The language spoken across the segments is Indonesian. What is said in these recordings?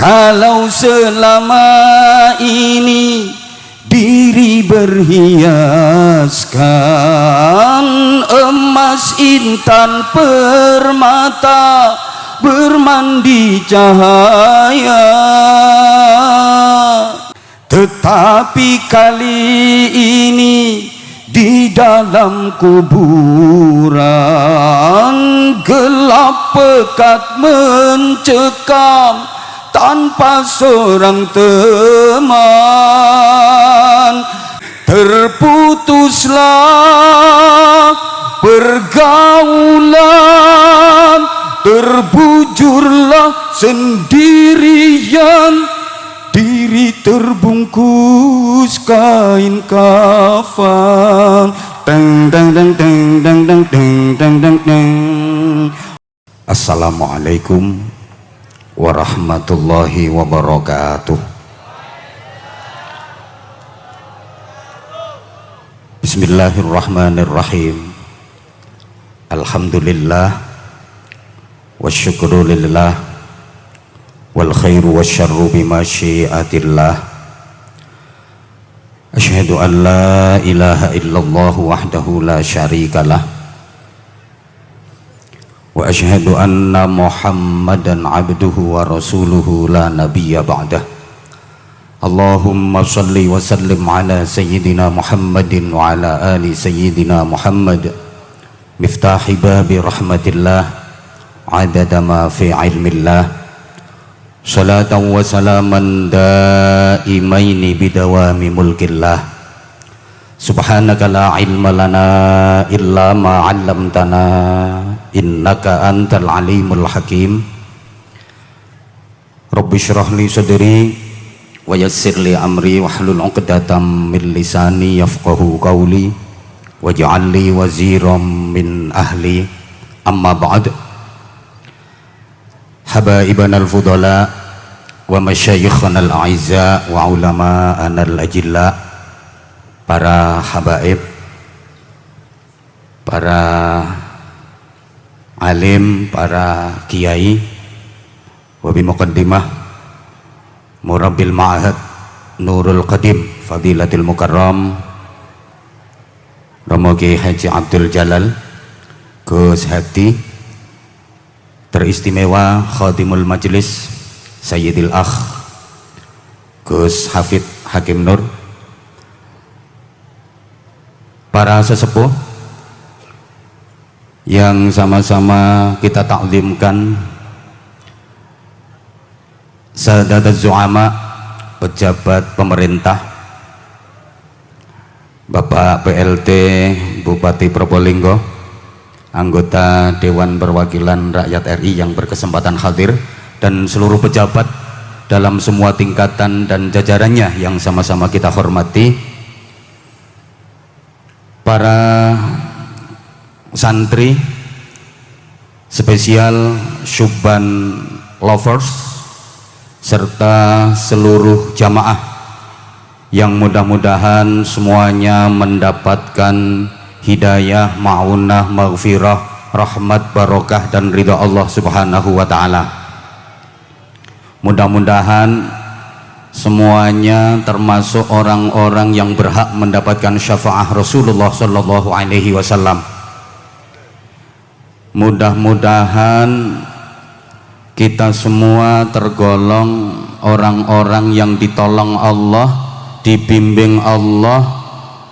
Kalau selama ini diri berhiaskan emas intan permata bermandi cahaya, tetapi kali ini di dalam kuburan gelap pekat mencekam tanpa seorang teman. Terputuslah pergaulan, terbujurlah sendirian, diri terbungkus kain kafan. Deng deng deng deng deng deng deng deng deng deng. Assalamualaikum warahmatullahi wabarakatuh. Bismillahirrahmanirrahim. Alhamdulillah wasyukru lillah wal khairu wasyarru bimasyiatillah. Asyhadu an la ilaha illallah wahdahu la syarikalah wa asyhadu anna Muhammadan abduhu wa rasuluhu la nabiyya ba'dah. Allahumma salli wa sallim ala sayyidina Muhammadin wa ala ali sayyidina Muhammad miftahi babi rahmatillah adada ma fi ilmillah, salatan wa salaman daimaini bidawami mulkillah. Subhanaka la ilma lana illa ma 'allamtana innaka antal alimul hakim. Rabbi shrah li sadri wa yassir li amri wahlul 'uqdatam min lisani yafqahu qawli waj'al li waziran min ahli. Amma ba'd. Habaibana al-fudala wa masyayikhana al-a'izza wa ulama'ana al-ajilla. Para habaib, para alim, para kiai, wa bimuqaddimah murabbil ma'had Nurul Qadim Fadilatul Mukarram Romo Kiai Haji Abdul Jalal Gus Hadi, teristimewa Khadimul Majlis Sayyidil Akh Gus Hafid Hakim Nur, para sesepuh yang sama-sama kita taklimkan, Sahadat Zu'ama, pejabat pemerintah, Bapak PLT Bupati Probolinggo, anggota Dewan Perwakilan Rakyat RI yang berkesempatan hadir, dan seluruh pejabat dalam semua tingkatan dan jajarannya yang sama-sama kita hormati, para santri, spesial Syubban lovers, serta seluruh jamaah yang mudah-mudahan semuanya mendapatkan hidayah, ma'unah, maghfirah, rahmat, barokah dan ridha Allah subhanahu wa ta'ala. Mudah-mudahan semuanya termasuk orang-orang yang berhak mendapatkan syafaat Rasulullah sallallahu alaihi wasallam. Mudah-mudahan kita semua tergolong orang-orang yang ditolong Allah, dibimbing Allah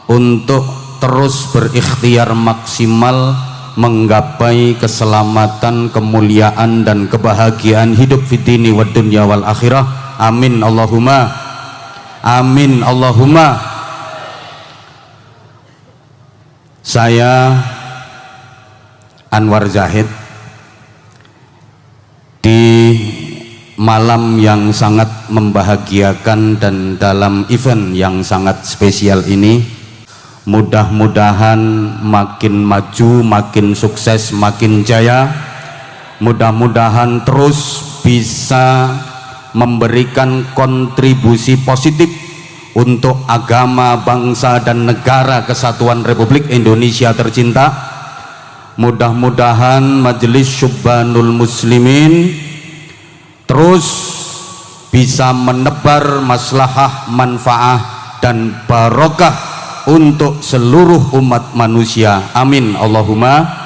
untuk terus berikhtiar maksimal menggapai keselamatan, kemuliaan dan kebahagiaan hidup fid dini wad dunya wal akhirah. Amin Allahumma amin Allahumma. Saya Anwar Zahid di malam yang sangat membahagiakan dan dalam event yang sangat spesial ini, mudah-mudahan makin maju, makin sukses, makin jaya. Mudah-mudahan terus bisa memberikan kontribusi positif untuk agama, bangsa dan negara kesatuan Republik Indonesia tercinta. Mudah-mudahan Majelis Syubbanul Muslimin terus bisa menebar maslahah, manfaah dan barokah untuk seluruh umat manusia. Amin Allahumma.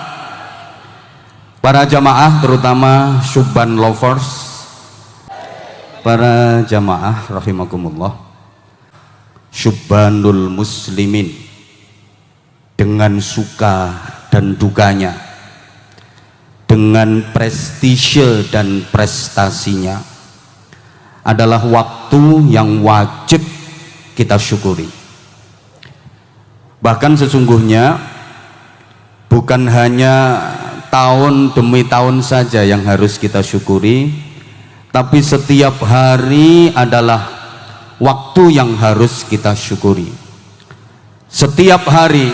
Para jamaah, terutama Syubban lovers, para jamaah rahimakumullah, Syubbanul muslimin, dengan suka dan dukanya, dengan prestise dan prestasinya, adalah waktu yang wajib kita syukuri. Bahkan sesungguhnya bukan hanya tahun demi tahun saja yang harus kita syukuri, tapi setiap hari adalah waktu yang harus kita syukuri. Setiap hari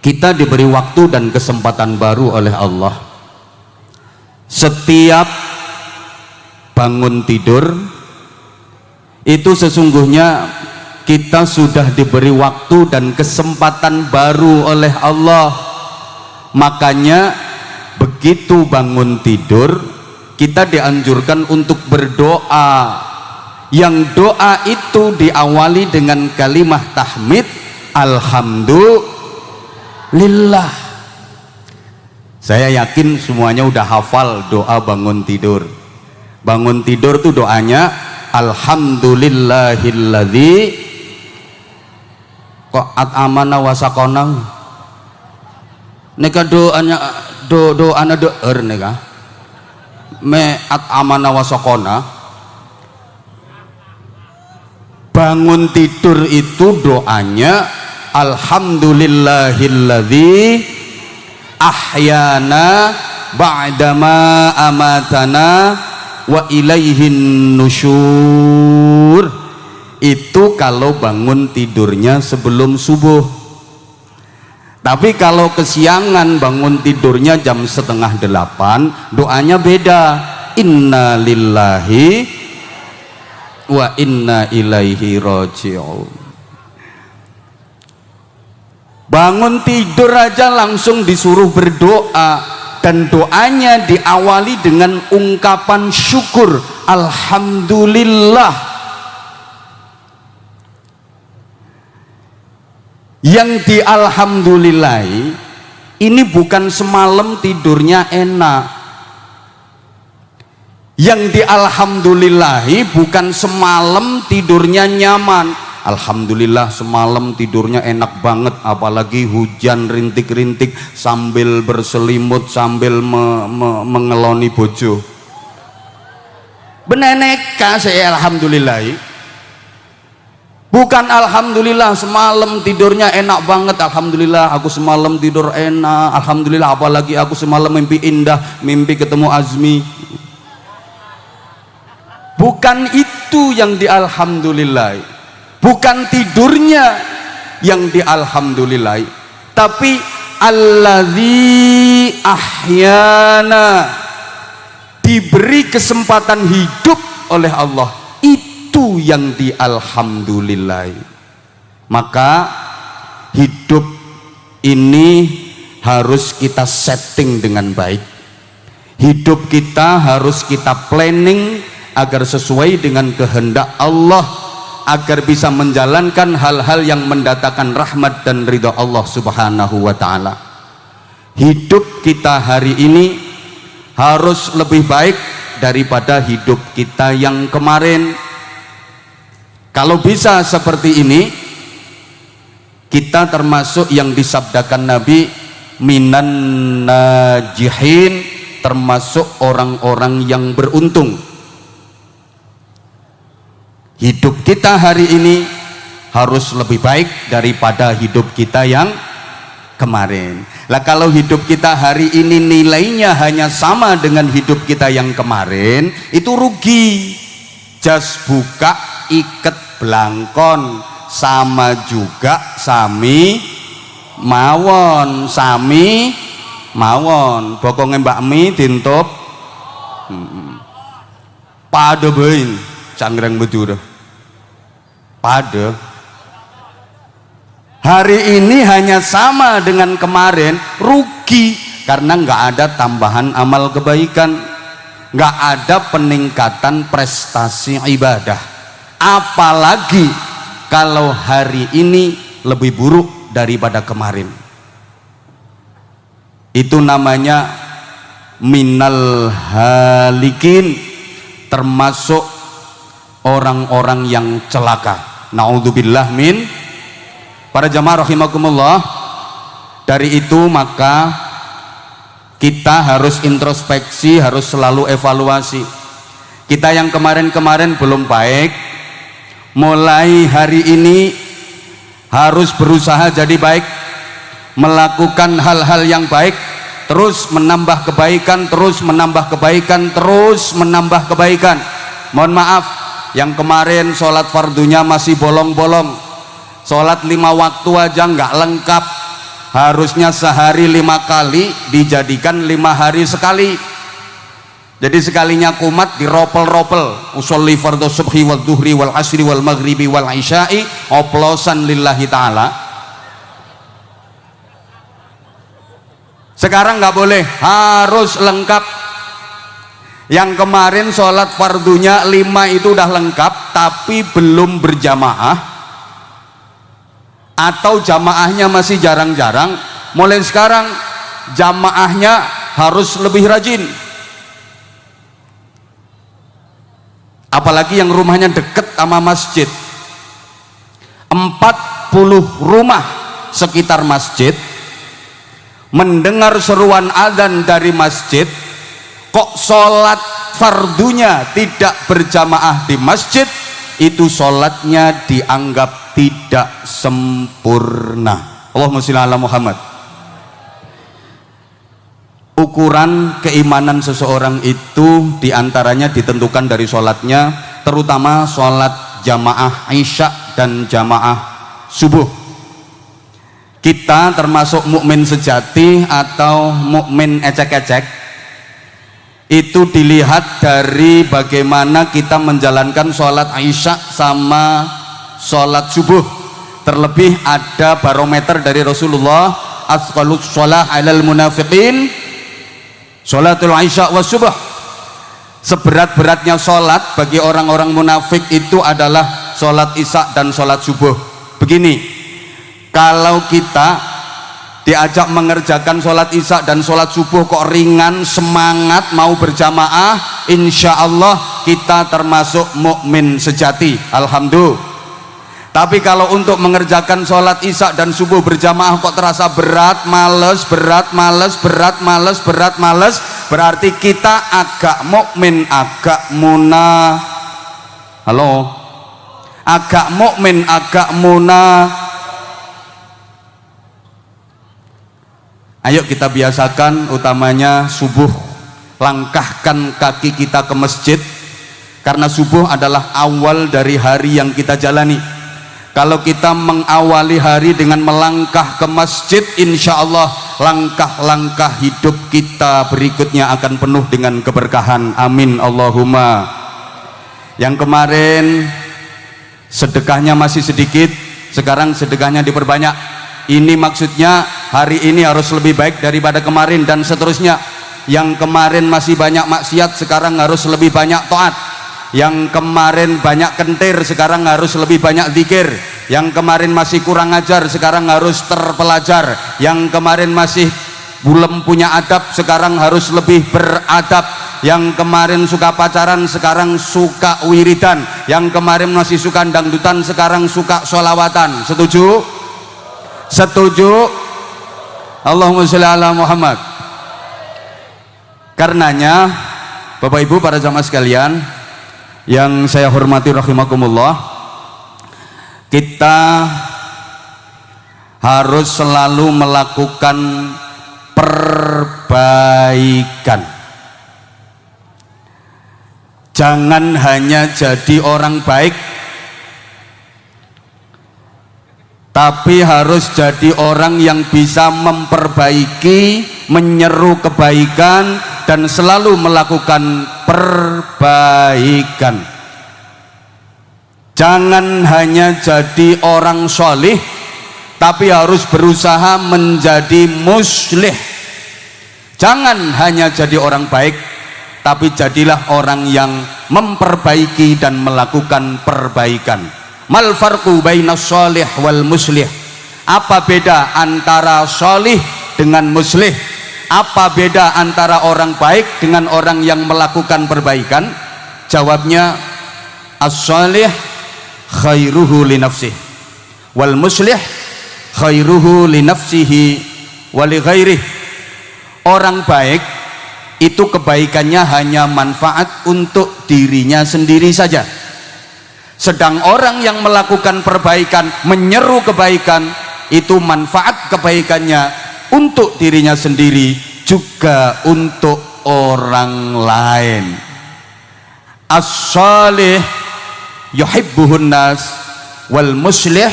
kita diberi waktu dan kesempatan baru oleh Allah. Setiap bangun tidur itu sesungguhnya kita sudah diberi waktu dan kesempatan baru oleh Allah. Makanya begitu bangun tidur kita dianjurkan untuk berdoa, yang doa itu diawali dengan kalimat tahmid, alhamdulillah. Saya yakin semuanya udah hafal doa bangun tidur. Bangun tidur tuh doanya alhamdulillahilladzi kok at'amana wa saqana. Nika doanya doana deur nika. Me at'amana wa saqana. Bangun tidur itu doanya alhamdulillahilladzi ahyana ba'dama amatana wa ilaihin nusyur. Itu kalau bangun tidurnya sebelum subuh. Tapi kalau kesiangan bangun tidurnya jam 7:30, doanya beda, inna lillahi wa inna ilaihi raji'un. Bangun tidur aja langsung disuruh berdoa, dan doanya diawali dengan ungkapan syukur, alhamdulillah. Yang dialhamdulillahi ini bukan semalam tidurnya enak. Yang dialhamdulillahi bukan semalam tidurnya nyaman. Alhamdulillah semalam tidurnya enak banget, apalagi hujan rintik-rintik sambil berselimut, sambil mengeloni bojo. Beneneka saya alhamdulillah. Bukan alhamdulillah semalam tidurnya enak banget, alhamdulillah aku semalam tidur enak, alhamdulillah apalagi aku semalam mimpi indah, mimpi ketemu Azmi. Bukan itu yang dialhamdulillah. Bukan tidurnya yang dialhamdulillah, tapi allazi ahyana, diberi kesempatan hidup oleh Allah, itu yang dialhamdulillah. Maka hidup ini harus kita setting dengan baik. Hidup kita harus kita planning agar sesuai dengan kehendak Allah, agar bisa menjalankan hal-hal yang mendatangkan rahmat dan ridha Allah subhanahu wa ta'ala. Hidup kita hari ini harus lebih baik daripada hidup kita yang kemarin. Kalau bisa seperti ini, kita termasuk yang disabdakan Nabi minan najihin, termasuk orang-orang yang beruntung. Hidup kita hari ini harus lebih baik daripada hidup kita yang kemarin. Lah kalau hidup kita hari ini nilainya hanya sama dengan hidup kita yang kemarin, itu rugi. Jas buka iket belangkon, sama juga sami mawon, sami mawon. Bokonge Mbak Mi dintup pada bain cangreng bedur pada hari ini hanya sama dengan kemarin, rugi karena nggak ada tambahan amal kebaikan, nggak ada peningkatan prestasi ibadah. Apalagi kalau hari ini lebih buruk daripada kemarin. Itu namanya minal halikin, termasuk orang-orang yang celaka. Naudzubillah min. Para jamaah rahimakumullah, dari itu maka kita harus introspeksi, harus selalu evaluasi. Kita yang kemarin-kemarin belum baik, mulai hari ini harus berusaha jadi baik, melakukan hal-hal yang baik, terus menambah kebaikan, terus menambah kebaikan, terus menambah kebaikan. Mohon maaf, yang kemarin sholat fardunya masih bolong-bolong, sholat 5 waktu aja nggak lengkap, harusnya sehari 5 kali dijadikan 5 hari sekali. Jadi sekalinya kumat diropel-ropel, usolli fardhu subhi wal duhri wal asri wal maghribi wal isya'i, oplosan lillahi ta'ala. Sekarang nggak boleh, harus lengkap. Yang kemarin sholat fardunya 5 itu udah lengkap tapi belum berjamaah, atau jamaahnya masih jarang-jarang, mulai sekarang jamaahnya harus lebih rajin. Apalagi yang rumahnya deket sama masjid, 40 rumah sekitar masjid mendengar seruan adzan dari masjid, kok sholat fardunya tidak berjamaah di masjid, itu sholatnya dianggap tidak sempurna. Allahumma sholli ala Muhammad. Ukuran keimanan seseorang itu diantaranya ditentukan dari sholatnya, terutama sholat jamaah isya dan jamaah subuh. Kita termasuk mukmin sejati atau mukmin ecek-ecek, itu dilihat dari bagaimana kita menjalankan sholat isya sama sholat subuh. Terlebih ada barometer dari Rasulullah, asqalus sholah alal munafiqin sholatul isya wa subuh. Seberat-beratnya sholat bagi orang-orang munafik itu adalah sholat isya dan sholat subuh. Begini, kalau kita diajak mengerjakan sholat isya dan sholat subuh kok ringan, semangat mau berjamaah, insya Allah kita termasuk mukmin sejati, alhamdulillah. Tapi kalau untuk mengerjakan sholat isya dan subuh berjamaah kok terasa berat, males, berat, males, berat, males, berat, males, berarti kita agak mukmin, agak muna. Halo, agak mukmin, agak muna. Ayo kita biasakan, utamanya subuh, langkahkan kaki kita ke masjid, karena subuh adalah awal dari hari yang kita jalani. Kalau kita mengawali hari dengan melangkah ke masjid, insya Allah langkah-langkah hidup kita berikutnya akan penuh dengan keberkahan. Amin Allahumma. Yang kemarin sedekahnya masih sedikit, sekarang sedekahnya diperbanyak. Ini maksudnya hari ini harus lebih baik daripada kemarin, dan seterusnya. Yang kemarin masih banyak maksiat, sekarang harus lebih banyak taat. Yang kemarin banyak kentir, sekarang harus lebih banyak zikir. Yang kemarin masih kurang ajar, sekarang harus terpelajar. Yang kemarin masih belum punya adab, sekarang harus lebih beradab. Yang kemarin suka pacaran, sekarang suka wiridan. Yang kemarin masih suka dangdutan, sekarang suka sholawatan. Setuju? Setuju? Allahumma sholli ala Muhammad. Karenanya Bapak Ibu para jamaah sekalian yang saya hormati rahimakumullah, kita harus selalu melakukan perbaikan. Jangan hanya jadi orang baik, tapi harus jadi orang yang bisa memperbaiki, menyeru kebaikan, dan selalu melakukan perbaikan. Jangan hanya jadi orang solih, tapi harus berusaha menjadi muslih. Jangan hanya jadi orang baik, tapi jadilah orang yang memperbaiki dan melakukan perbaikan. Mal farqu bainas shalih wal muslih? Apa beda antara shalih dengan muslih? Apa beda antara orang baik dengan orang yang melakukan perbaikan? Jawabnya, as-shalih khairuhu li nafsih wal muslih khairuhu li nafsihi wa li ghairih. Orang baik itu kebaikannya hanya manfaat untuk dirinya sendiri saja, sedang orang yang melakukan perbaikan, menyeru kebaikan, itu manfaat kebaikannya untuk dirinya sendiri juga untuk orang lain. As-shalih yuhibbuhun nas wal muslih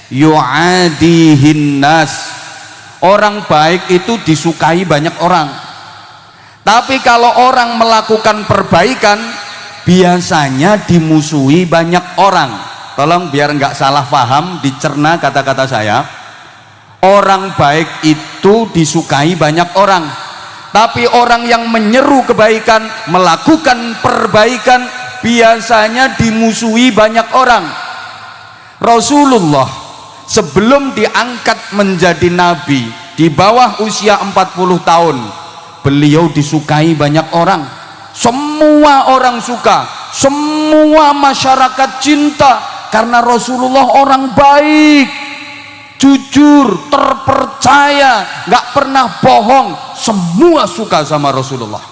yu'adihin nas. Orang baik itu disukai banyak orang, tapi kalau orang melakukan perbaikan biasanya dimusuhi banyak orang. Tolong biar nggak salah paham, dicerna kata-kata saya. Orang baik itu disukai banyak orang, tapi orang yang menyeru kebaikan, melakukan perbaikan biasanya dimusuhi banyak orang. Rasulullah sebelum diangkat menjadi nabi di bawah usia 40 tahun, beliau disukai banyak orang. Semua orang suka, semua masyarakat cinta, karena Rasulullah orang baik, jujur, terpercaya, nggak pernah bohong. Semua suka sama Rasulullah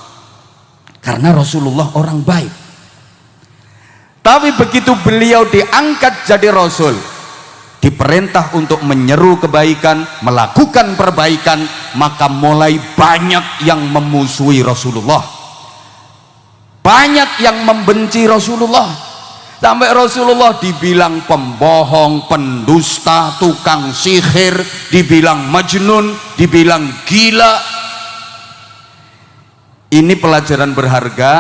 karena Rasulullah orang baik. Tapi begitu beliau diangkat jadi Rasul, diperintah untuk menyeru kebaikan, melakukan perbaikan, maka mulai banyak yang memusuhi Rasulullah, banyak yang membenci Rasulullah, sampai Rasulullah dibilang pembohong, pendusta, tukang sihir, dibilang majnun, dibilang gila. Ini pelajaran berharga.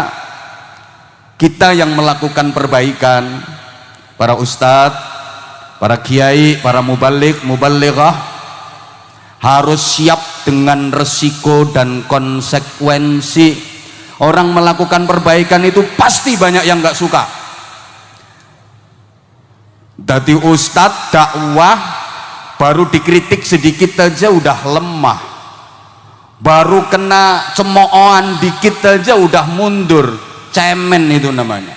Kita yang melakukan perbaikan, para ustadz, para kiai, para mubalik, mubalighah, harus siap dengan resiko dan konsekuensi. Orang melakukan perbaikan itu pasti banyak yang nggak suka. Jadi ustadz dakwah baru dikritik sedikit aja udah lemah, baru kena cemoohan dikit aja udah mundur, cemen itu namanya.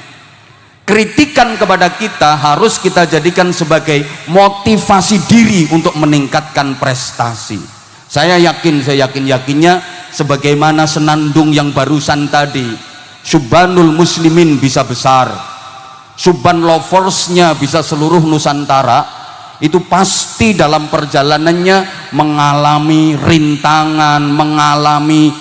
Kritikan kepada kita harus kita jadikan sebagai motivasi diri untuk meningkatkan prestasi. Saya yakinnya sebagaimana senandung yang barusan tadi, Subhanul Muslimin bisa besar, Subhan Loversnya bisa seluruh Nusantara, itu pasti dalam perjalanannya mengalami rintangan, mengalami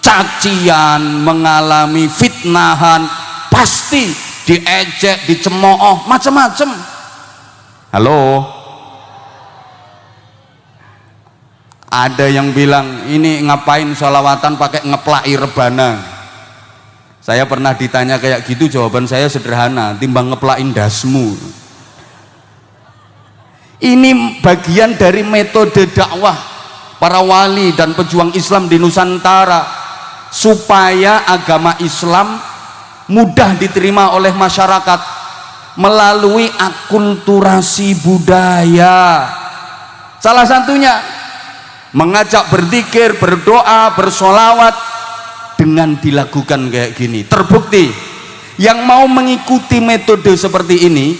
cacian, mengalami fitnahan, pasti diejek, dicemooh, macam-macam. Halo, ada yang bilang ini ngapain sholawatan pakai ngeplai rebana. Saya pernah ditanya kayak gitu, jawaban saya sederhana, timbang ngeplain dasmu. Ini bagian dari metode dakwah para wali dan pejuang Islam di Nusantara, supaya agama Islam mudah diterima oleh masyarakat melalui akulturasi budaya. Salah satunya mengajak berzikir, berdoa, bersolawat dengan dilakukan kayak gini. Terbukti yang mau mengikuti metode seperti ini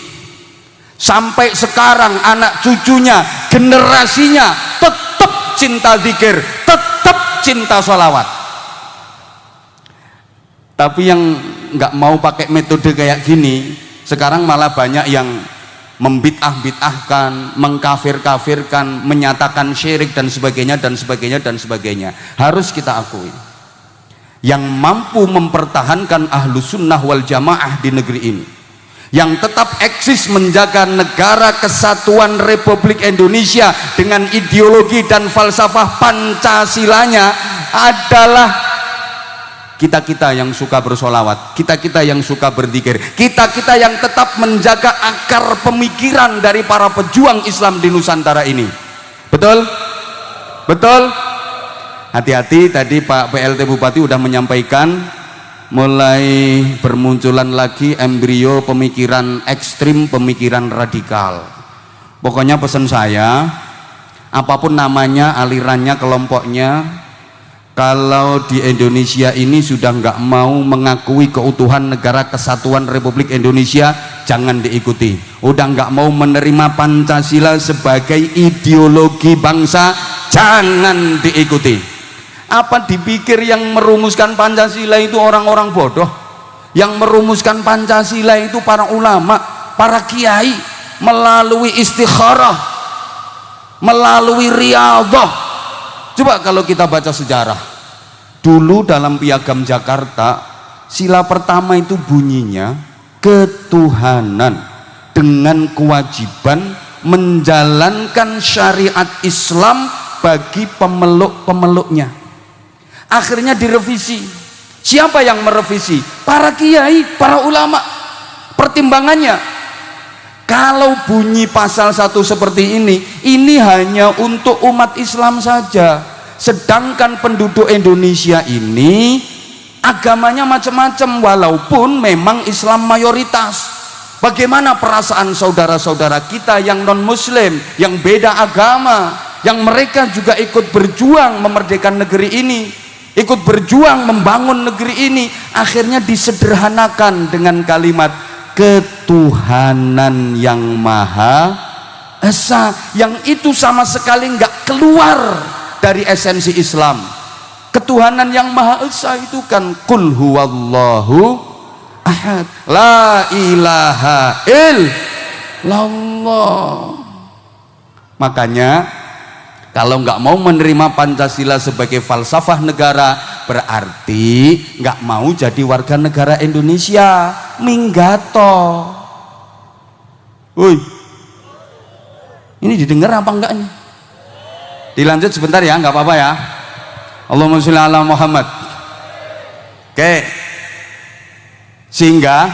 sampai sekarang anak cucunya, generasinya tetap cinta zikir, tetap cinta sholawat. Tapi yang nggak mau pakai metode kayak gini sekarang malah banyak yang membid'ah-bid'ahkan, mengkafir-kafirkan, menyatakan syirik dan sebagainya dan sebagainya dan sebagainya. Harus kita akui, yang mampu mempertahankan Ahlus Sunnah wal Jamaah di negeri ini, yang tetap eksis menjaga negara kesatuan Republik Indonesia dengan ideologi dan falsafah Pancasilanya adalah kita-kita yang suka bersolawat, kita-kita yang suka berzikir, kita-kita yang tetap menjaga akar pemikiran dari para pejuang Islam di Nusantara ini. Betul? Betul? Hati-hati, tadi Pak PLT Bupati udah menyampaikan mulai bermunculan lagi embrio pemikiran ekstrim, pemikiran radikal. Pokoknya pesan saya, apapun namanya, alirannya, kelompoknya, kalau di Indonesia ini sudah nggak mau mengakui keutuhan negara kesatuan Republik Indonesia, jangan diikuti. Udah nggak mau menerima Pancasila sebagai ideologi bangsa, jangan diikuti. Apa dipikir yang merumuskan Pancasila itu orang-orang bodoh? Yang merumuskan Pancasila itu para ulama, para kiai, melalui istikharah, melalui riyadhah. Coba kalau kita baca sejarah, dulu dalam Piagam Jakarta, sila pertama itu bunyinya ketuhanan dengan kewajiban menjalankan syariat Islam bagi pemeluk-pemeluknya. Akhirnya direvisi. Siapa yang merevisi? Para kiai, para ulama. Pertimbangannya, kalau bunyi pasal 1 seperti ini hanya untuk umat Islam saja. Sedangkan penduduk Indonesia ini agamanya macam-macam, walaupun memang Islam mayoritas. Bagaimana perasaan saudara-saudara kita yang non muslim, yang beda agama, yang mereka juga ikut berjuang memerdekakan negeri ini, ikut berjuang membangun negeri ini, akhirnya disederhanakan dengan kalimat ketuhanan yang maha esa, yang itu sama sekali nggak keluar dari esensi Islam. Ketuhanan yang maha esa itu kan qul huwallahu ahad, la ilaha illallah. Makanya kalau nggak mau menerima Pancasila sebagai falsafah negara, berarti nggak mau jadi warga negara Indonesia. Minggato. Woi, ini didengar apa enggak nih? Dilanjut sebentar ya, nggak apa-apa ya. Allahumma sholli ala Muhammad. Oke, sehingga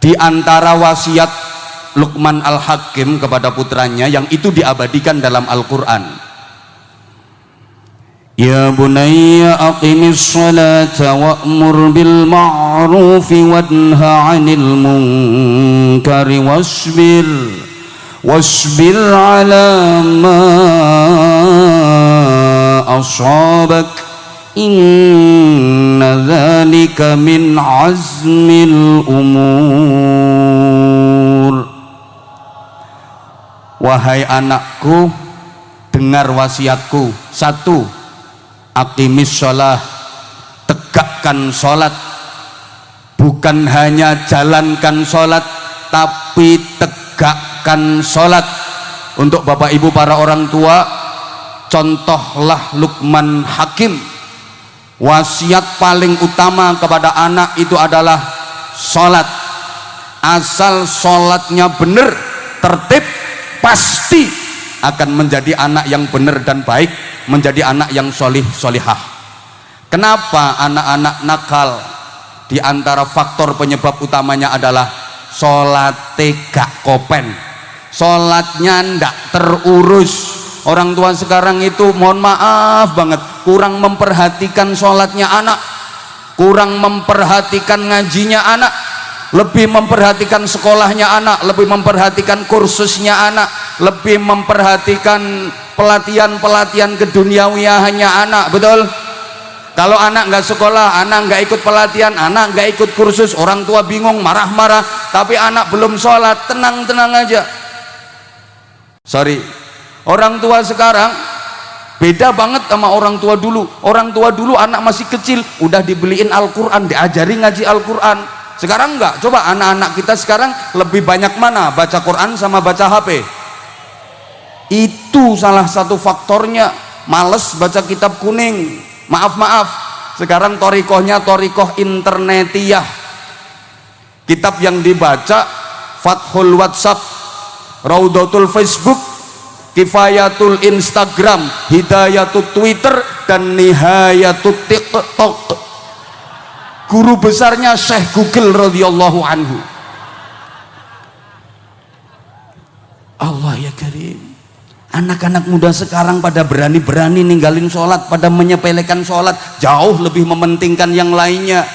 di antara wasiat Luqman Al-Hakim kepada putranya yang itu diabadikan dalam Al-Quran, ya bunayya aqimis salata wa'mur bil ma'rufi wanha 'anil munkari wasbir ala ma asabak inna dzalika min azmil umur. Wahai anakku, dengar wasiatku. 1, aqimis sholah, tegakkan sholat. Bukan hanya jalankan sholat, tapi tegakkan sholat. Untuk bapak ibu para orang tua, contohlah Luqman Hakim. Wasiat paling utama kepada anak itu adalah sholat. Asal sholatnya benar, tertib, pasti akan menjadi anak yang benar dan baik, menjadi anak yang solih solihah. Kenapa anak-anak nakal? Di antara faktor penyebab utamanya adalah sholatnya gak kopen, sholatnya ndak terurus. Orang tua sekarang itu mohon maaf banget, kurang memperhatikan sholatnya anak, kurang memperhatikan ngajinya anak, lebih memperhatikan sekolahnya anak, lebih memperhatikan kursusnya anak, lebih memperhatikan pelatihan-pelatihan keduniawiahannya anak. Betul? Kalau anak nggak sekolah, anak nggak ikut pelatihan, anak nggak ikut kursus, orang tua bingung, marah-marah. Tapi anak belum sholat, tenang-tenang aja. Sorry, orang tua sekarang beda banget sama orang tua dulu. Orang tua dulu anak masih kecil udah dibeliin Al-Quran, diajari ngaji Al-Quran. Sekarang enggak. Coba anak-anak kita sekarang lebih banyak mana baca Quran sama baca HP? Itu salah satu faktornya. Males baca kitab kuning. Maaf, sekarang torikohnya torikoh internetiyah. Kitab yang dibaca Fathul WhatsApp, Raudatul Facebook, Kifayatul Instagram, Hidayatul Twitter, dan Nihayatul TikTok. Guru besarnya Syekh Google radhiyallahu anhu. Allah ya karim. Anak-anak muda sekarang pada berani-berani ninggalin sholat, pada menyepelekan sholat, jauh lebih mementingkan yang lainnya.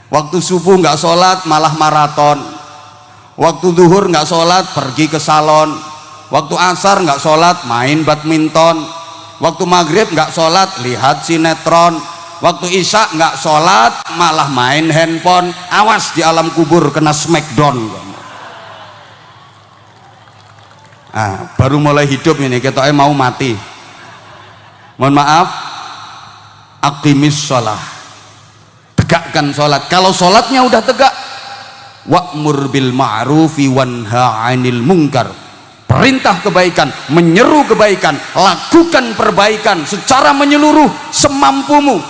Waktu subuh nggak sholat malah maraton, waktu zuhur nggak sholat pergi ke salon, waktu asar nggak sholat main badminton, waktu maghrib nggak sholat lihat sinetron, waktu isya nggak sholat malah main handphone. Awas di alam kubur kena smackdown. Baru mulai hidup ini ketoknya mau mati. Mohon maaf, aqimis sholah, tegakkan sholat. Kalau sholatnya udah tegak, wa'mur bil ma'rufi wanha 'anil munkar, perintah kebaikan, menyeru kebaikan, lakukan perbaikan secara menyeluruh semampumu,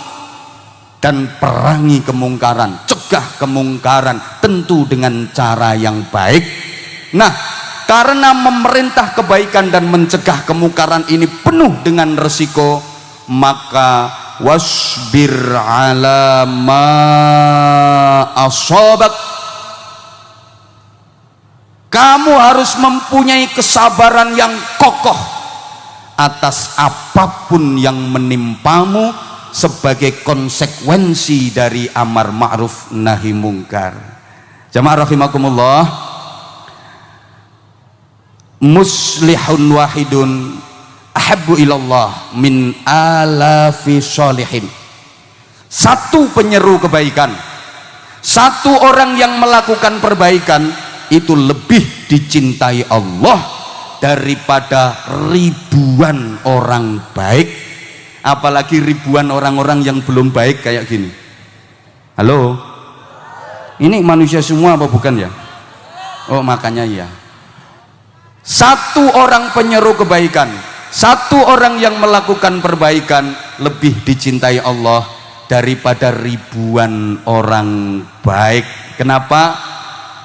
dan perangi kemungkaran, cegah kemungkaran, tentu dengan cara yang baik. Nah, karena memerintah kebaikan dan mencegah kemungkaran ini penuh dengan resiko, maka wasbir ala ma asabak, kamu harus mempunyai kesabaran yang kokoh atas apapun yang menimpamu sebagai konsekuensi dari amar ma'ruf nahi mungkar. Jamaah rahimakumullah, muslihun wahidun ahabbu ilallah min alafi sholihin. Satu penyeru kebaikan, satu orang yang melakukan perbaikan itu lebih dicintai Allah daripada ribuan orang baik, apalagi ribuan orang-orang yang belum baik kayak gini. Halo, ini manusia semua apa bukan ya? Oh, makanya ya. Satu orang penyeru kebaikan, satu orang yang melakukan perbaikan lebih dicintai Allah daripada ribuan orang baik. Kenapa?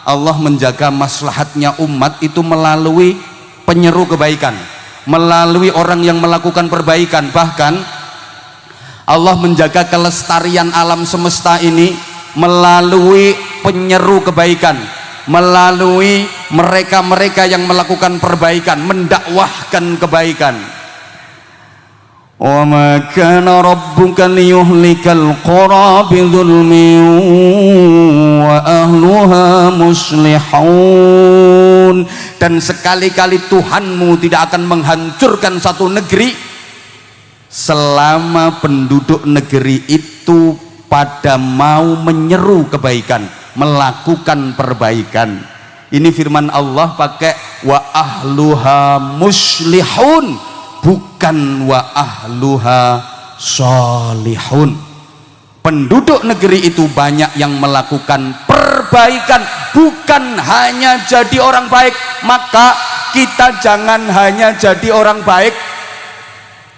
Allah menjaga maslahatnya umat itu melalui penyeru kebaikan, melalui orang yang melakukan perbaikan. Bahkan Allah menjaga kelestarian alam semesta ini melalui penyeru kebaikan, melalui mereka-mereka yang melakukan perbaikan, mendakwahkan kebaikan. Wa ma kana rabbuka liyuhlikal qura bidzulmin wa ahluha muslihun. Dan sekali-kali Tuhanmu tidak akan menghancurkan satu negeri selama penduduk negeri itu pada mau menyeru kebaikan, melakukan perbaikan. Ini firman Allah pakai wa ahluha muslihun, bukan wa ahluha solihun. Penduduk negeri itu banyak yang melakukan perbaikan, bukan hanya jadi orang baik. Maka kita jangan hanya jadi orang baik,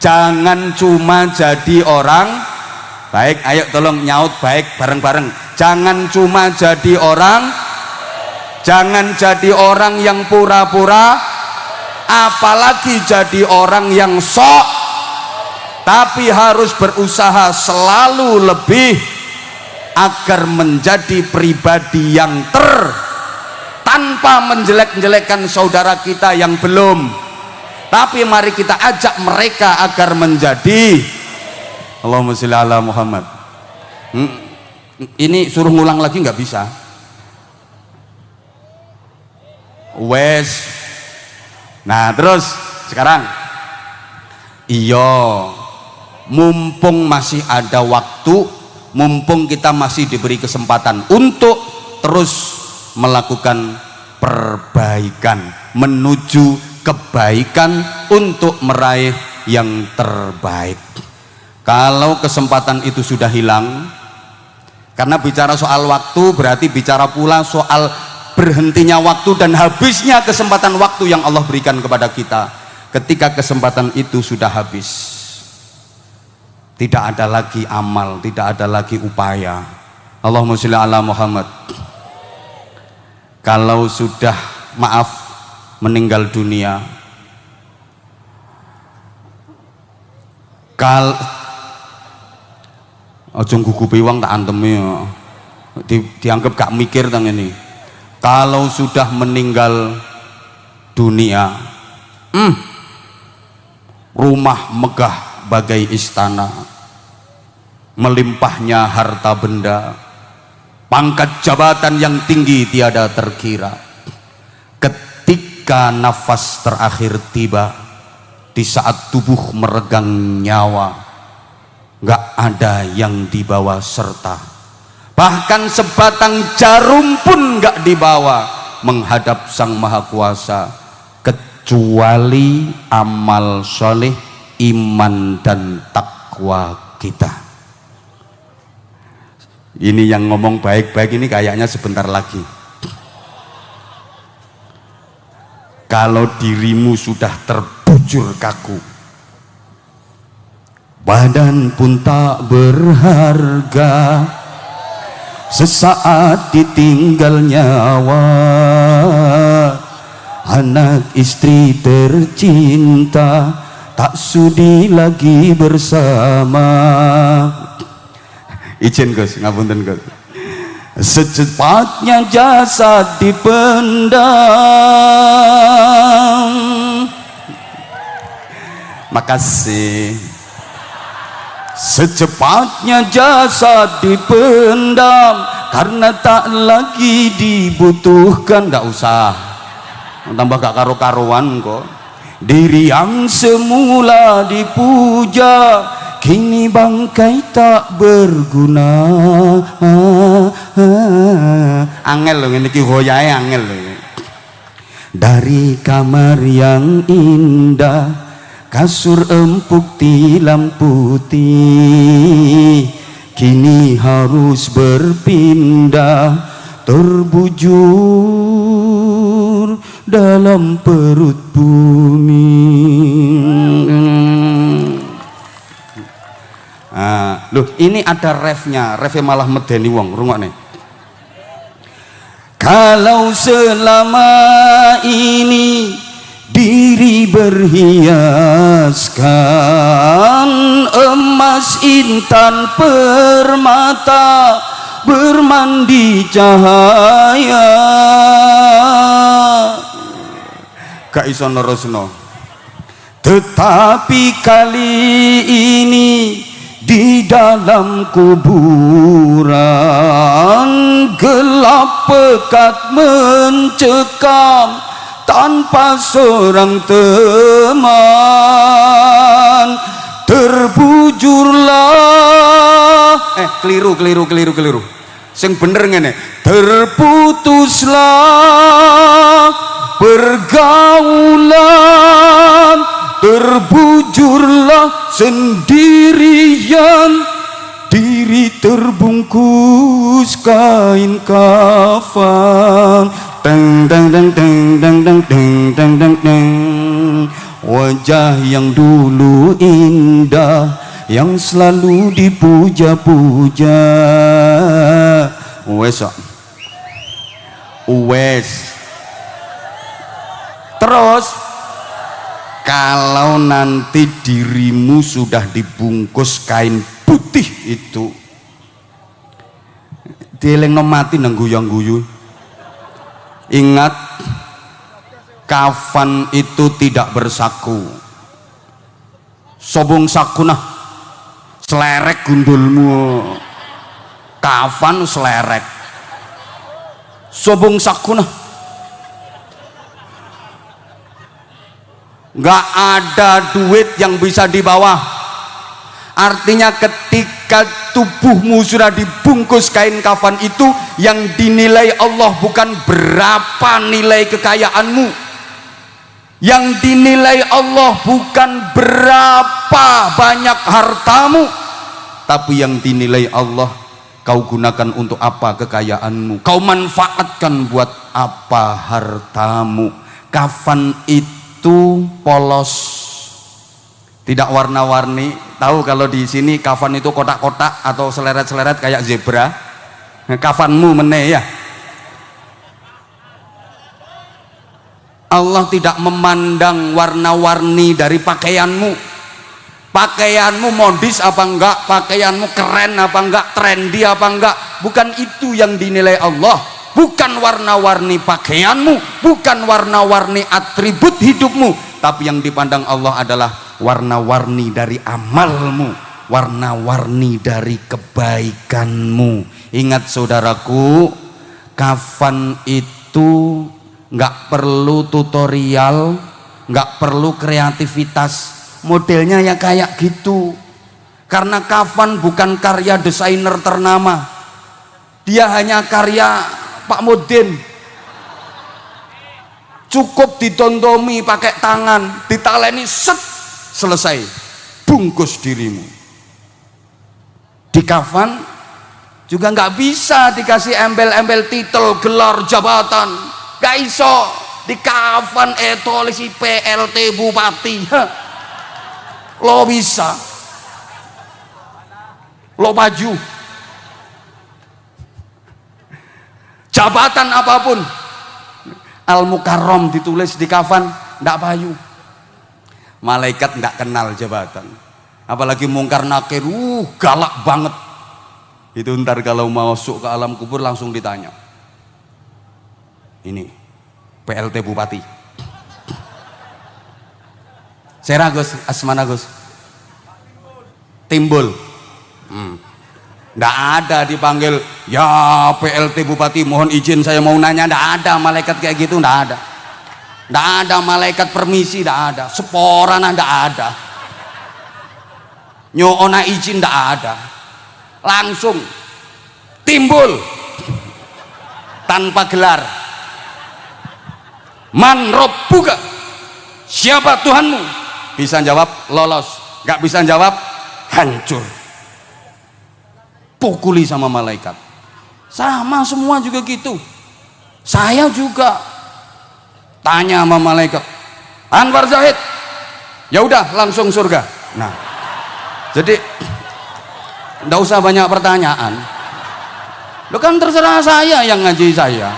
jangan cuma jadi orang baik. Ayo tolong nyaut baik bareng-bareng. Jangan cuma jadi orang, jangan jadi orang yang pura-pura, apalagi jadi orang yang sok, tapi harus berusaha selalu lebih agar menjadi pribadi yang tanpa menjelek-jelekkan saudara kita yang belum. Tapi mari kita ajak mereka agar menjadi. Allahumma sholli ala Muhammad. Ini suruh ngulang lagi nggak bisa. Wes. Nah terus sekarang, mumpung masih ada waktu, mumpung kita masih diberi kesempatan untuk terus melakukan perbaikan, menuju kebaikan untuk meraih yang terbaik. Kalau kesempatan itu sudah hilang, karena bicara soal waktu berarti bicara pula soal berhentinya waktu dan habisnya kesempatan waktu yang Allah berikan kepada kita. Ketika kesempatan itu sudah habis, tidak ada lagi amal, tidak ada lagi upaya. Allahumma sholli ala Muhammad. Kalau sudah meninggal dunia, ojo gugupi wong tak antemi, dianggap gak mikir tang ini. Kalau sudah meninggal dunia, rumah megah bagai istana, melimpahnya harta benda, pangkat jabatan yang tinggi tiada terkira. Ketika nafas terakhir tiba, di saat tubuh meregang nyawa, gak ada yang dibawa serta, bahkan sebatang jarum pun gak dibawa menghadap Sang Maha Kuasa, kecuali amal soleh, iman dan takwa kita. Ini yang ngomong baik-baik ini kayaknya sebentar lagi. Kalau dirimu sudah terbujur kaku, badan pun tak berharga, sesaat ditinggal nyawa, anak istri tercinta tak sudi lagi bersama. Izin Gus, ngapunten Gus. Secepatnya jasad dipendam. Makasih. Secepatnya jasad dipendam karena tak lagi dibutuhkan. Gak usah, tambah gak karu-karuan kok. Diri yang semula dipuja kini bangkai tak berguna. Angel loh ini, hoyae angel loh. Dari kamar yang indah, kasur empuk tilam putih, kini harus berpindah, terbujur dalam perut bumi. Loh, ini ada refnya malah medeni wong, rungokne. Kalau selama ini diri berhiaskan emas, intan, permata, bermandi cahaya, gak iso nerusno. Tetapi kali ini di dalam kuburan gelap pekat mencekam, tanpa seorang teman. Terbujurlah, keliru. Sing bener ngene, terputuslah pergaulan, terbujurlah sendirian, diri terbungkus kain kafan. Deng deng deng deng deng deng deng deng deng deng. Wajah yang dulu indah, yang selalu dipuja-puja. Wes terus, kalau nanti dirimu sudah dibungkus kain putih itu, dielingno mati nang guyang-guyu. Ingat, kafan itu tidak bersaku. Sobong sakunah, selerek gundulmu. Kafan selerek, sobong sakunah. Gak ada duit yang bisa dibawa. Artinya ketika tubuhmu sudah dibungkus kain kafan itu, yang dinilai Allah bukan berapa nilai kekayaanmu, yang dinilai Allah bukan berapa banyak hartamu, tapi yang dinilai Allah, kau gunakan untuk apa kekayaanmu, kau manfaatkan buat apa hartamu. Kafan itu polos, tidak warna-warni. Tahu kalau di sini kafan itu kotak-kotak atau seleret-seleret kayak zebra. Kafanmu meneh ya. Allah tidak memandang warna-warni dari pakaianmu. Pakaianmu modis apa enggak, pakaianmu keren apa enggak, trendy apa enggak, bukan itu yang dinilai Allah. Bukan warna-warni pakaianmu, bukan warna-warni atribut hidupmu, tapi yang dipandang Allah adalah warna-warni dari amalmu, warna-warni dari kebaikanmu. Ingat saudaraku, kafan itu nggak perlu tutorial, nggak perlu kreativitas, modelnya ya kayak gitu. Karena kafan bukan karya desainer ternama, dia hanya karya Pak Mudin. Cukup ditontomi pakai tangan, ditaleni set, selesai, bungkus dirimu. Di kafan juga nggak bisa dikasih embel-embel titel, gelar, jabatan, nggak iso. Di kafan tolisi PLT Bupati, lo bisa, lo maju, jabatan apapun, Al-Mukarram ditulis di kafan, ndak payu. Malaikat ndak kenal jabatan, apalagi mungkar nakir, galak banget. Itu ntar kalau masuk ke alam kubur langsung ditanya, ini PLT Bupati Sera Gus, asmana Gus, Timbul. Nggak ada dipanggil, ya PLT Bupati mohon izin saya mau nanya. Nggak ada malaikat kayak gitu, nggak ada. Nggak ada malaikat permisi, nggak ada. Seporana nggak ada. Nyoona izin nggak ada. Langsung timbul tanpa gelar. Man robbuka, siapa Tuhanmu? Bisa jawab lolos, nggak bisa jawab hancur, pukuli sama malaikat. Sama semua juga gitu. Saya juga tanya sama malaikat, Anwar Zahid, ya udah langsung surga. Nah, jadi nggak usah banyak pertanyaan. Lo kan terserah saya yang ngaji saya.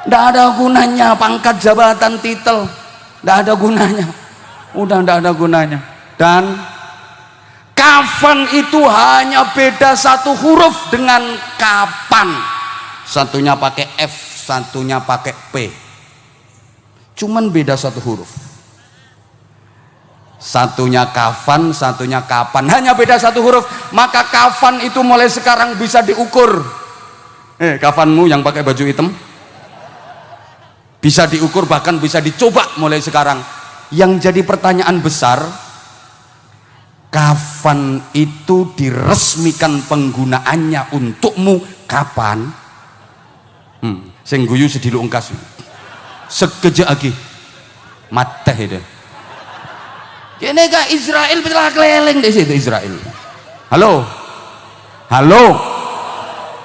Nggak ada gunanya pangkat, jabatan, titel, nggak ada gunanya. Udah nggak ada gunanya. Dan kafan itu hanya beda satu huruf dengan kapan. Satunya pakai F, satunya pakai P. Cuman beda satu huruf. Satunya kafan, satunya kapan. Hanya beda satu huruf. Maka kafan itu mulai sekarang bisa diukur. Kafanmu yang pakai baju hitam bisa diukur, bahkan bisa dicoba mulai sekarang. Yang jadi pertanyaan besar, kafan itu diresmikan penggunaannya untukmu kapan? Sing guyu sedilu ungkas sekejap lagi mate itu. Kene ka Israel telah keliling di situ Israel. Halo, halo,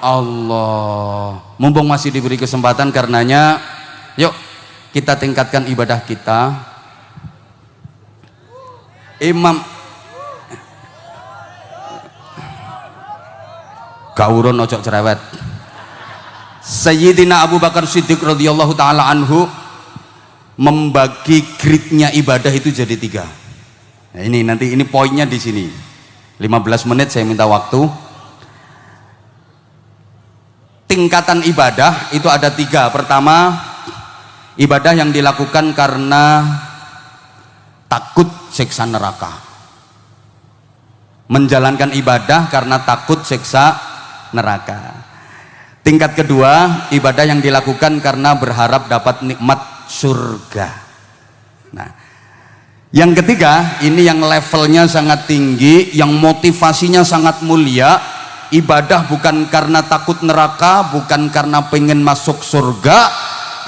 Allah. Mumpung masih diberi kesempatan, karenanya yuk kita tingkatkan ibadah kita. Imam Gauron ojo cerewet. Sayyidina Abu Bakar Siddiq radhiyallahu taala anhu membagi gridnya ibadah itu jadi 3. Nah, ini poinnya di sini. 15 menit saya minta waktu. Tingkatan ibadah itu ada 3. Pertama, ibadah yang dilakukan karena takut siksa neraka. Menjalankan ibadah karena takut siksa neraka. Tingkat kedua, ibadah yang dilakukan karena berharap dapat nikmat surga. Nah, yang ketiga, ini yang levelnya sangat tinggi, yang motivasinya sangat mulia. Ibadah bukan karena takut neraka, bukan karena pengen masuk surga,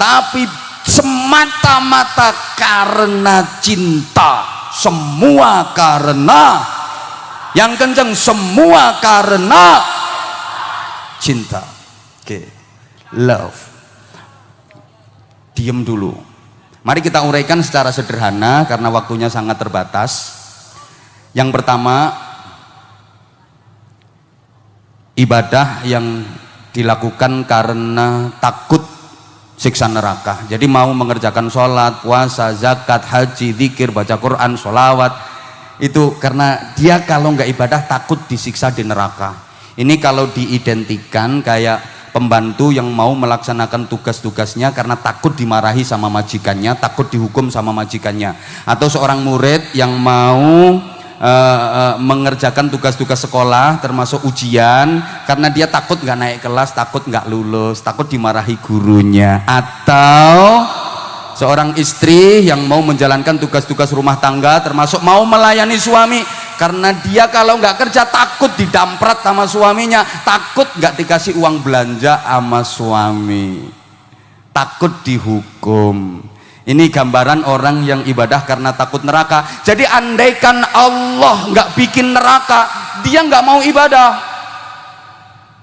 tapi semata-mata karena cinta. Semua karena, yang kenceng, semua karena cinta. Oke, love. Diem dulu. Mari kita uraikan secara sederhana karena waktunya sangat terbatas. Yang pertama, ibadah yang dilakukan karena takut siksa neraka. Jadi mau mengerjakan sholat, puasa, zakat, haji, zikir, baca Quran, sholawat, itu karena dia kalau nggak ibadah takut disiksa di neraka. Ini kalau diidentikan kayak pembantu yang mau melaksanakan tugas-tugasnya karena takut dimarahi sama majikannya, takut dihukum sama majikannya, atau seorang murid yang mau mengerjakan tugas-tugas sekolah termasuk ujian karena dia takut nggak naik kelas, takut nggak lulus, takut dimarahi gurunya, atau seorang istri yang mau menjalankan tugas-tugas rumah tangga termasuk mau melayani suami karena dia kalau nggak kerja takut didamprat sama suaminya, takut nggak dikasih uang belanja sama suami, takut dihukum. Ini gambaran orang yang ibadah karena takut neraka. Jadi andaikan Allah nggak bikin neraka, dia nggak mau ibadah.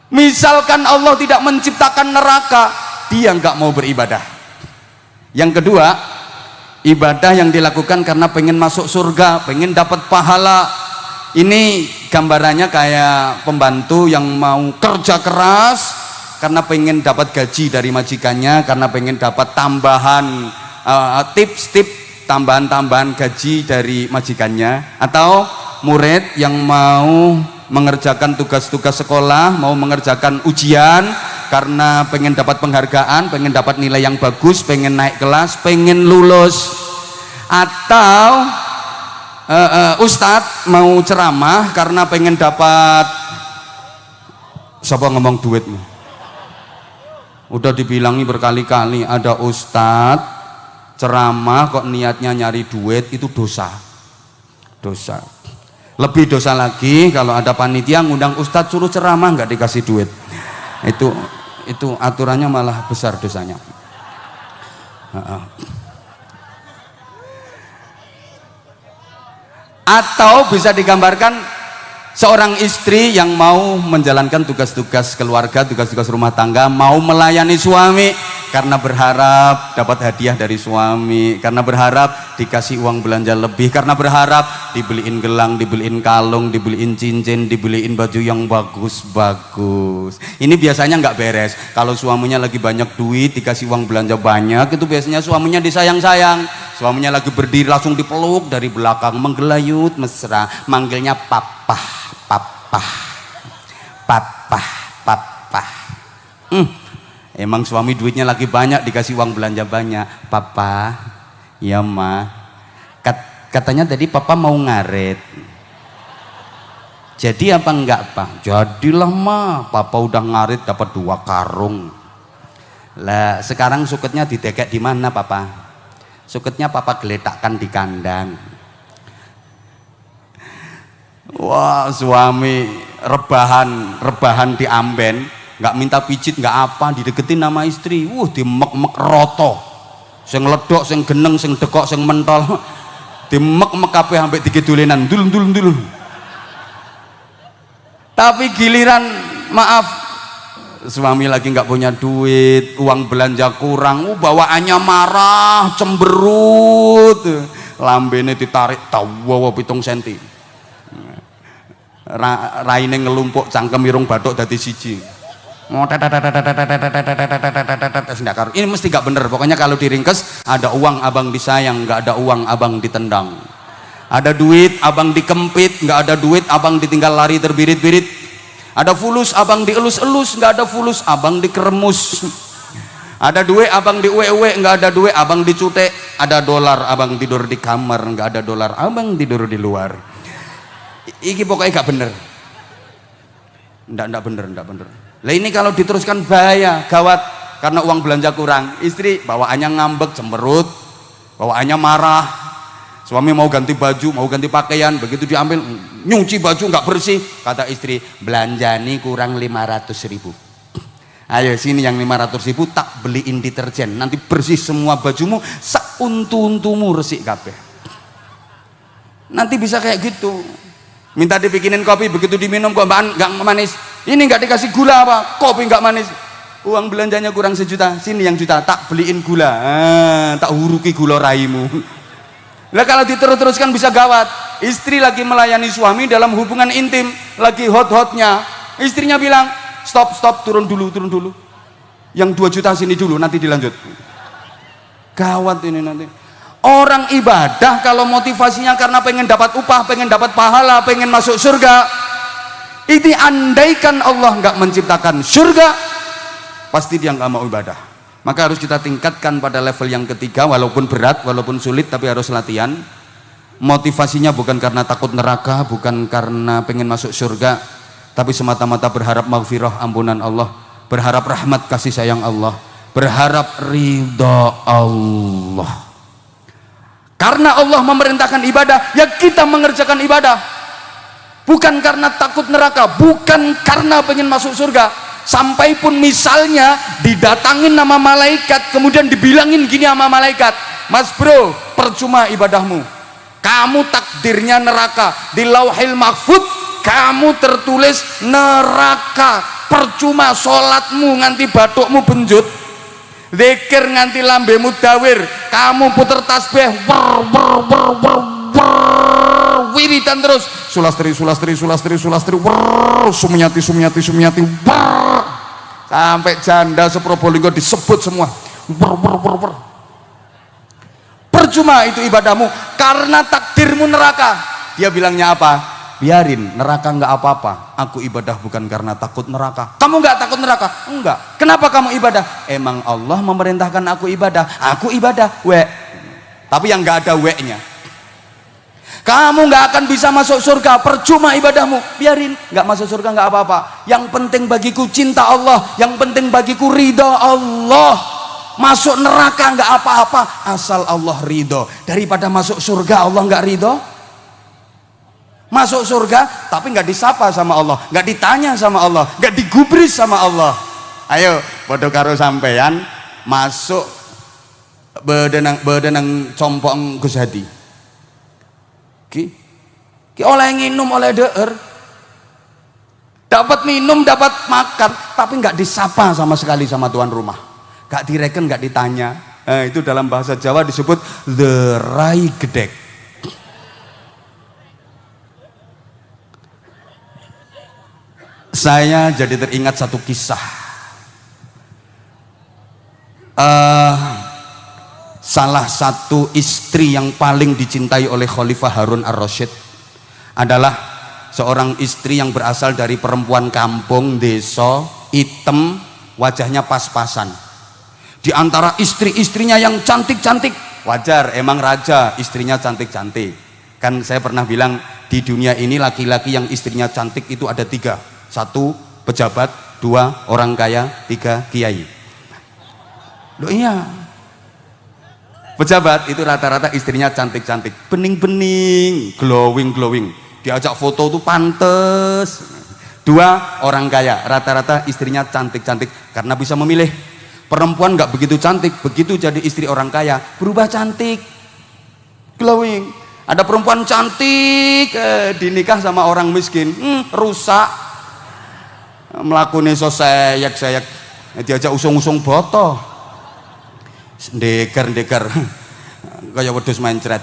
Misalkan Allah tidak menciptakan neraka, dia nggak mau beribadah. Yang kedua, ibadah yang dilakukan karena pengen masuk surga, pengen dapat pahala. Ini gambarannya kayak pembantu yang mau kerja keras karena pengen dapat gaji dari majikannya, karena pengen dapat tambahan tips-tips, tambahan-tambahan gaji dari majikannya, atau murid yang mau mengerjakan tugas-tugas sekolah, mau mengerjakan ujian karena pengen dapat penghargaan, pengen dapat nilai yang bagus, pengen naik kelas, pengen lulus, atau ustadz mau ceramah karena pengen dapat, siapa ngomong duitmu? Udah dibilangi berkali-kali, ada ustadz ceramah kok niatnya nyari duit, itu dosa. Lebih dosa lagi kalau ada panitia ngundang ustadz suruh ceramah nggak dikasih duit, itu aturannya malah besar dosanya. Atau bisa digambarkan seorang istri yang mau menjalankan tugas-tugas keluarga, tugas-tugas rumah tangga, mau melayani suami karena berharap dapat hadiah dari suami, karena berharap dikasih uang belanja lebih, karena berharap dibeliin gelang, dibeliin kalung, dibeliin cincin, dibeliin baju yang bagus-bagus. Ini biasanya nggak beres. Kalau suaminya lagi banyak duit, dikasih uang belanja banyak, itu biasanya suaminya disayang-sayang. Suaminya lagi berdiri langsung dipeluk dari belakang, menggelayut mesra, manggilnya papa, papa, papa, papa. Emang suami duitnya lagi banyak, dikasih uang belanja banyak. Papa, ya ma, katanya tadi papa mau ngaret. Jadi apa enggak pak? Jadilah ma, papa udah ngaret dapat 2 karung. Lah sekarang suketnya didekek di mana papa? Suketnya papa geletakkan di kandang. Wah suami rebahan di amben, nggak minta pijit, nggak apa, dideketin nama istri, dimek-mek roto, sing ledok, sing geneng, sing dekok, sing mentol, dimek-mek kabeh sampai digedulenan, dul. Tapi giliran maaf, suami lagi nggak punya duit, uang belanja kurang, bawaannya marah, cemberut, lambene ditarik tawa 7 senti, raine ngelumpuk, cangkem irung bathuk dadi siji. Ini mesti gak bener. Pokoknya kalau diringkes, ada uang abang disayang, nggak ada uang abang ditendang. Ada duit abang dikempit, nggak ada duit abang ditinggal lari terbirit-birit. Ada fulus abang dielus-elus, nggak ada fulus abang dikeremus. Ada duit abang diuwe-uwe, nggak ada duit abang dicutek. Ada dolar abang tidur di kamar, nggak ada dolar abang tidur di luar. Iki pokoknya gak bener. Nggak bener. Lah ini kalau diteruskan bahaya, gawat, karena uang belanja kurang. Istri bawaannya ngambek, cemberut, bawaannya marah. Suami mau ganti baju, mau ganti pakaian, begitu diambil nyuci baju nggak bersih, kata istri, belanjani kurang 500.000. Ayo sini yang 500.000 tak beliin deterjen, nanti bersih semua bajumu, sauntu-untumu resik kabeh. Nanti bisa kayak gitu. Minta dibikinin kopi, begitu diminum kok nggak manis. Ini nggak dikasih gula apa? Kopi nggak manis. Uang belanjanya kurang 1 juta, sini yang juta, tak beliin gula, tak huruki gula raimu. Lah kalau diterus-teruskan bisa gawat. Istri lagi melayani suami dalam hubungan intim, lagi hot-hotnya. Istrinya bilang, stop, turun dulu. Yang 2 juta sini dulu, nanti dilanjut. Gawat ini nanti. Orang ibadah kalau motivasinya karena pengen dapat upah, pengen dapat pahala, pengen masuk surga, ini andaikan Allah nggak menciptakan surga, pasti dia nggak mau ibadah. Maka harus kita tingkatkan pada level yang ketiga, walaupun berat, walaupun sulit, tapi harus latihan. Motivasinya bukan karena takut neraka, bukan karena pengen masuk surga, tapi semata-mata berharap maghfirah, ampunan Allah, berharap rahmat kasih sayang Allah, berharap ridha Allah. Karena Allah memerintahkan ibadah, ya kita mengerjakan ibadah. Bukan karena takut neraka, bukan karena pengen masuk surga. Sampai pun misalnya didatangin nama malaikat, kemudian dibilangin gini sama malaikat, "Mas bro, percuma ibadahmu. Kamu takdirnya neraka. Di Lauhil Mahfud kamu tertulis neraka. Percuma sholatmu nganti batukmu benjut, zikir nganti lambemu dawir, kamu puter tasbih wiridan terus, sulastri sulastri sulastri sulastri sumiati sumiati sumiati sampai janda seProbolinggo disebut semua. Percuma itu ibadahmu karena takdirmu neraka. Dia bilangnya apa? Biarin neraka nggak apa-apa, aku ibadah bukan karena takut neraka. Kamu nggak takut neraka? Enggak. Kenapa kamu ibadah? Emang Allah memerintahkan aku ibadah, aku ibadah. Tapi yang nggak ada nya. Kamu nggak akan bisa masuk surga, percuma ibadahmu. Biarin, nggak masuk surga nggak apa-apa. Yang penting bagiku cinta Allah, yang penting bagiku ridha Allah. Masuk neraka nggak apa-apa, asal Allah ridho. Daripada masuk surga Allah nggak ridho. Masuk surga tapi nggak disapa sama Allah, nggak ditanya sama Allah, nggak digubris sama Allah. Ayo bodoh karo sampeyan masuk bedenang compong Gus Hadi ki oleh nginum oleh deer, dapat minum dapat makan, tapi nggak disapa sama sekali sama tuan rumah, nggak direken, nggak ditanya. Itu dalam bahasa Jawa disebut the rai gedek. Saya jadi teringat satu kisah. Salah satu istri yang paling dicintai oleh Khalifah Harun ar-Rasyid adalah seorang istri yang berasal dari perempuan kampung, desa, hitam, wajahnya pas-pasan. Di antara istri-istrinya yang cantik-cantik, wajar, emang raja istrinya cantik-cantik. Kan saya pernah bilang di dunia ini laki-laki yang istrinya cantik itu ada 3. 1 pejabat, 2 orang kaya, 3 kiai. Loh iya, pejabat itu rata-rata istrinya cantik-cantik, bening-bening, glowing-glowing, diajak foto tuh pantes. 2 orang kaya, rata-rata istrinya cantik-cantik karena bisa memilih. Perempuan nggak begitu cantik, begitu jadi istri orang kaya berubah cantik, glowing. Ada perempuan cantik dinikah sama orang miskin, rusak. Melakukan seyak-seyak, diajak usung-usung boto, ndeker kayak wedhus main ceret.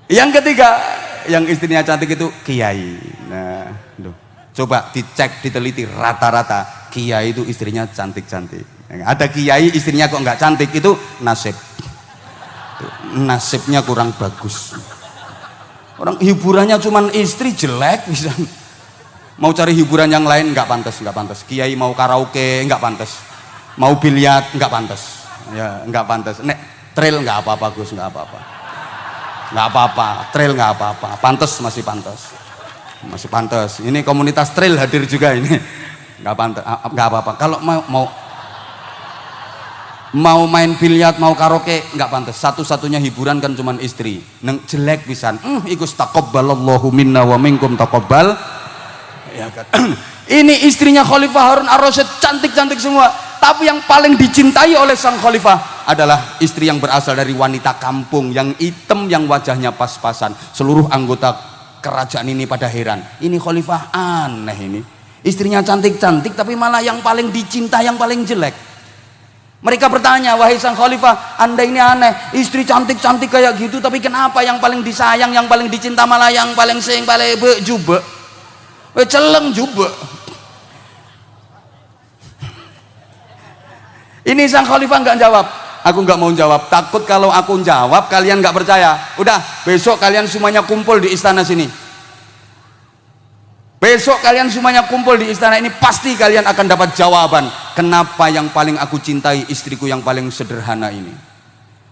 Yang ketiga, yang istrinya cantik itu kiai. Nah, coba dicek, diteliti, rata-rata kiai itu istrinya cantik-cantik. Ada kiai istrinya kok nggak cantik, itu nasibnya kurang bagus. Orang hiburannya cuman istri jelek bisa. Mau cari hiburan yang lain nggak pantas, nggak pantas. Kiai mau karaoke nggak pantas, mau biliar nggak pantas, ya nggak pantas. Nek trail nggak apa-apa Gus, nggak apa-apa, nggak apa-apa. Trail nggak apa-apa, pantas, masih pantas, masih pantas. Ini komunitas trail hadir juga ini, nggak pantas, nggak apa-apa. Kalau mau main biliar, mau karaoke nggak pantas. Satu-satunya hiburan kan cuman istri. Neng jelek pisan. Iku taqabbalallahu minna wa minkum taqabbal. Ya kan? Ini istrinya Khalifah Harun ar-Rasyid cantik-cantik semua, tapi yang paling dicintai oleh sang khalifah adalah istri yang berasal dari wanita kampung, yang hitam, yang wajahnya pas-pasan. Seluruh anggota kerajaan ini pada heran, ini khalifah aneh ini, istrinya cantik-cantik tapi malah yang paling dicintai, yang paling jelek. Mereka bertanya, wahai sang khalifah, Anda ini aneh, istri cantik-cantik kayak gitu, tapi kenapa yang paling disayang, yang paling dicinta malah yang paling paling jubek, celeng jubek. Ini sang khalifah nggak jawab. Aku nggak mau jawab, takut kalau aku jawab kalian nggak percaya. Udah, besok kalian semuanya kumpul di istana sini. Besok kalian semuanya kumpul di istana ini, pasti kalian akan dapat jawaban kenapa yang paling aku cintai istriku yang paling sederhana ini.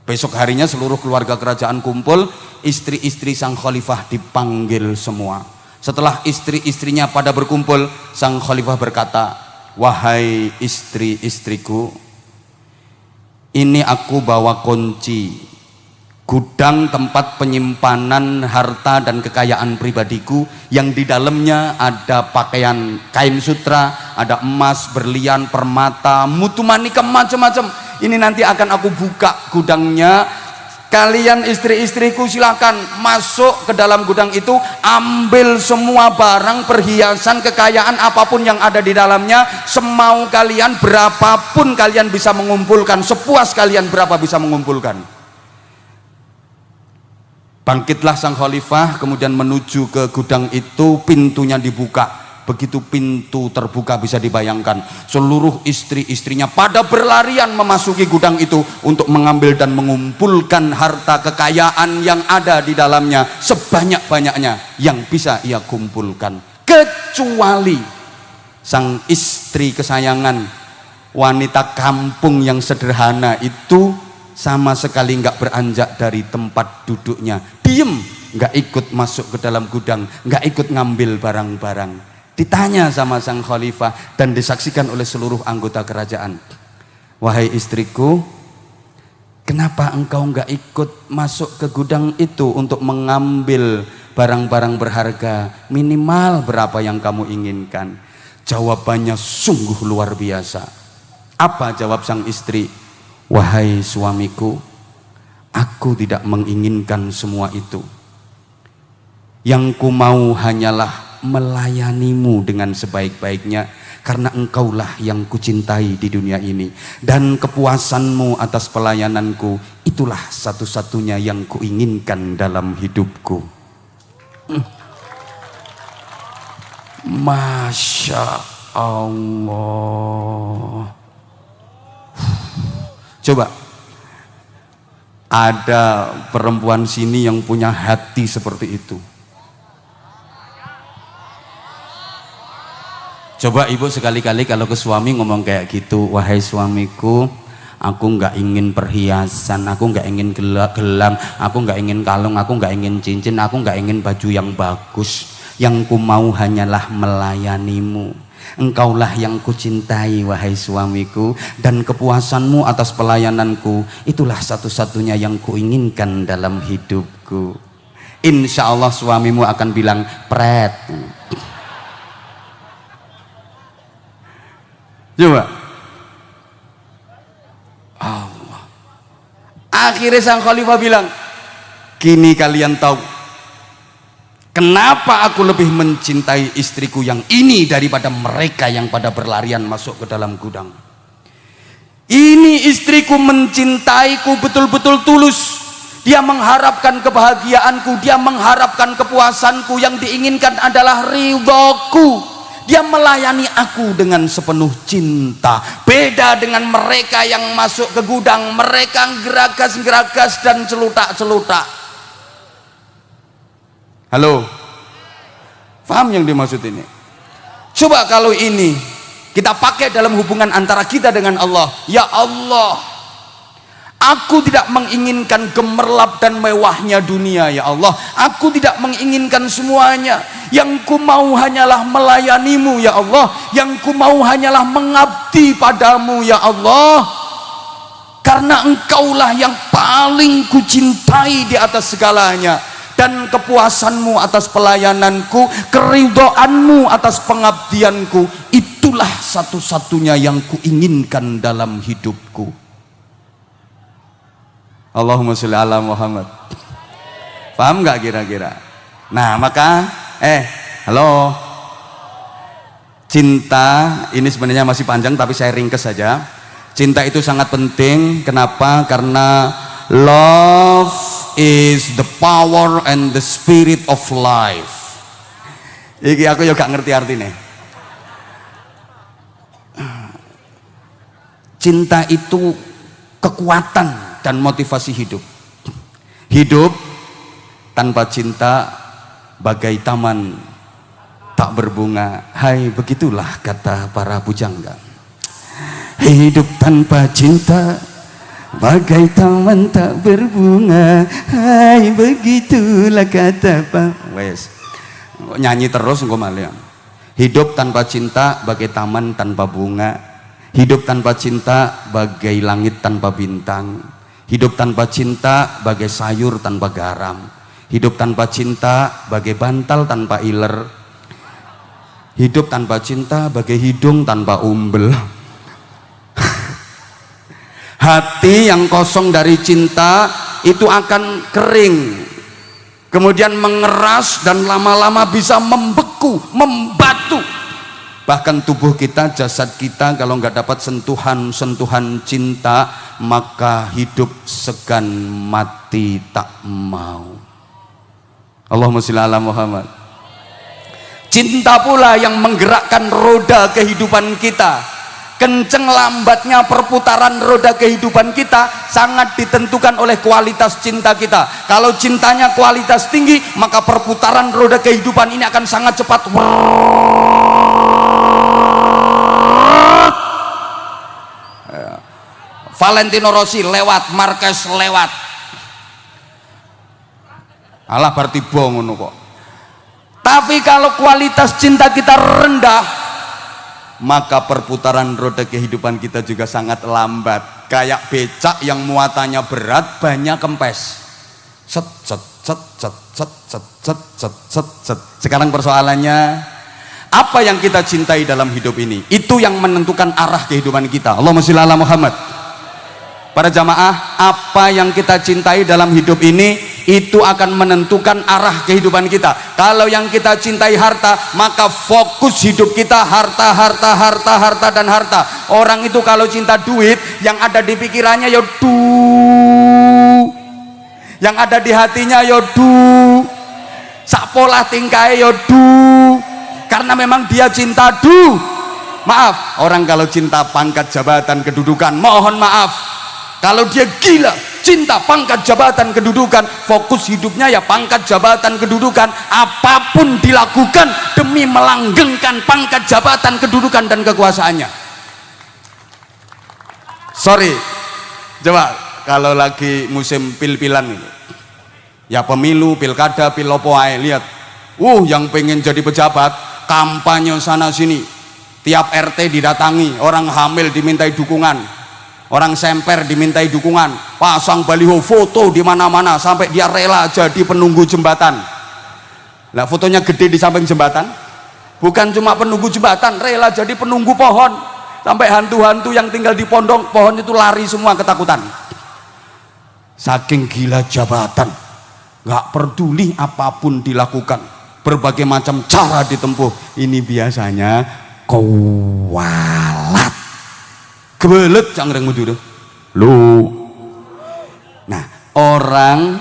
Besok harinya seluruh keluarga kerajaan kumpul, istri-istri sang khalifah dipanggil semua. Setelah istri-istrinya pada berkumpul, sang khalifah berkata, wahai istri-istriku, ini aku bawa kunci gudang tempat penyimpanan harta dan kekayaan pribadiku, yang di dalamnya ada pakaian kain sutra, ada emas, berlian, permata, mutu manika, macam-macam. Ini nanti akan aku buka gudangnya. Kalian istri-istriku silakan masuk ke dalam gudang itu, ambil semua barang, perhiasan, kekayaan apapun yang ada di dalamnya, semau kalian, berapapun kalian bisa mengumpulkan, sepuas kalian berapa bisa mengumpulkan. Bangkitlah sang khalifah, kemudian menuju ke gudang itu, pintunya dibuka. Begitu pintu terbuka, bisa dibayangkan seluruh istri-istrinya pada berlarian memasuki gudang itu untuk mengambil dan mengumpulkan harta kekayaan yang ada di dalamnya sebanyak-banyaknya yang bisa ia kumpulkan, kecuali sang istri kesayangan, wanita kampung yang sederhana itu sama sekali nggak beranjak dari tempat duduknya, diem, nggak ikut masuk ke dalam gudang, nggak ikut ngambil barang-barang. Ditanya sama sang khalifah dan disaksikan oleh seluruh anggota kerajaan, wahai istriku, kenapa engkau nggak ikut masuk ke gudang itu untuk mengambil barang-barang berharga, minimal berapa yang kamu inginkan? Jawabannya sungguh luar biasa. Apa jawab sang istri? Wahai suamiku, aku tidak menginginkan semua itu. Yang ku mau hanyalah melayanimu dengan sebaik-baiknya, karena engkaulah yang kucintai di dunia ini, dan kepuasanmu atas pelayananku itulah satu-satunya yang kuinginkan dalam hidupku. Masya Allah. Coba ada perempuan sini yang punya hati seperti itu. Coba ibu sekali-kali kalau ke suami ngomong kayak gitu, wahai suamiku, aku nggak ingin perhiasan, aku nggak ingin gelang, aku nggak ingin kalung, aku nggak ingin cincin, aku nggak ingin baju yang bagus. Yang ku mau hanyalah melayanimu. Engkaulah yang kucintai wahai suamiku, dan kepuasanmu atas pelayananku itulah satu-satunya yang kuinginkan dalam hidupku. Insya Allah suamimu akan bilang pret. Coba Allah. Akhirnya sang khalifah bilang, kini kalian tahu kenapa aku lebih mencintai istriku yang ini daripada mereka yang pada berlarian masuk ke dalam gudang. Ini istriku mencintaiku betul-betul tulus. Dia mengharapkan kebahagiaanku, dia mengharapkan kepuasanku, yang diinginkan adalah ridhoku. Dia melayani aku dengan sepenuh cinta. Beda dengan mereka yang masuk ke gudang, mereka geragas-geragas dan celutak-celutak. Halo, paham yang dimaksud ini? Coba kalau ini kita pakai dalam hubungan antara kita dengan Allah. Ya Allah, aku tidak menginginkan gemerlap dan mewahnya dunia ya Allah. Aku tidak menginginkan semuanya. Yang ku mau hanyalah melayanimu ya Allah. Yang ku mau hanyalah mengabdi padamu ya Allah. Karena engkaulah yang paling kucintai di atas segalanya. Dan kepuasanmu atas pelayananku, keridhoanmu atas pengabdianku, itulah satu-satunya yang kuinginkan dalam hidupku. Allahumma sholli ala Muhammad. Paham nggak kira-kira? Nah maka halo, cinta ini sebenarnya masih panjang tapi saya ringkes saja. Cinta itu sangat penting. Kenapa? Karena love is the power and the spirit of life. Iki aku juga ngerti artinya. Cinta itu kekuatan dan motivasi hidup. Hidup tanpa cinta bagai taman tak berbunga. Hai, begitulah kata para pujangga. Hidup tanpa cinta bagai taman tak berbunga. Hai, begitulah kata Pak. Wes, nyanyi terus engko malih. Hidup tanpa cinta bagai taman tanpa bunga. Hidup tanpa cinta bagai langit tanpa bintang. Hidup tanpa cinta bagai sayur tanpa garam. Hidup tanpa cinta bagai bantal tanpa iler. Hidup tanpa cinta bagai hidung tanpa umbel. Hati yang kosong dari cinta itu akan kering, kemudian mengeras dan lama-lama bisa membeku, membatu. Bahkan tubuh kita, jasad kita kalau nggak dapat sentuhan-sentuhan cinta, maka hidup segan, mati tak mau. Allahumma sholli ala Muhammad. Cinta pula yang menggerakkan roda kehidupan kita. Kenceng lambatnya perputaran roda kehidupan kita sangat ditentukan oleh kualitas cinta kita. Kalau cintanya kualitas tinggi, maka perputaran roda kehidupan ini akan sangat cepat. Valentino Rossi lewat, Marquez lewat. Alah berarti ngono kok. Tapi kalau kualitas cinta kita rendah, maka perputaran roda kehidupan kita juga sangat lambat. Kayak becak yang muatannya berat, banyak kempes. Set set set set set set set set set set. Sekarang persoalannya, apa yang kita cintai dalam hidup ini? Itu yang menentukan arah kehidupan kita. Allahumma sholli ala Muhammad. Para jamaah, apa yang kita cintai dalam hidup ini itu akan menentukan arah kehidupan kita. Kalau yang kita cintai harta, maka fokus hidup kita harta, harta, harta, harta, dan harta. Orang itu kalau cinta duit, yang ada di pikirannya ya yang ada di hatinya ya sak pola tingkai ya karena memang dia cinta maaf, orang kalau cinta pangkat, jabatan, kedudukan, mohon maaf, kalau dia gila cinta pangkat, jabatan, kedudukan, fokus hidupnya ya pangkat, jabatan, kedudukan, apapun dilakukan demi melanggengkan pangkat, jabatan, kedudukan, dan kekuasaannya. Sorry, coba kalau lagi musim pil-pilan ini, ya pemilu, pilkada, pilopo ae, lihat, yang pengen jadi pejabat, kampanye sana sini, tiap RT didatangi, orang hamil dimintai dukungan, orang semper dimintai dukungan, pasang baliho foto di mana-mana sampai dia rela jadi penunggu jembatan. Nah, fotonya gede di samping jembatan, bukan cuma penunggu jembatan, rela jadi penunggu pohon, sampai hantu-hantu yang tinggal di pondok pohon itu lari semua ketakutan. Saking gila jabatan, nggak peduli apapun dilakukan, berbagai macam cara ditempuh. Ini biasanya kualat. Kebelet cangreng mujur lu. Nah, orang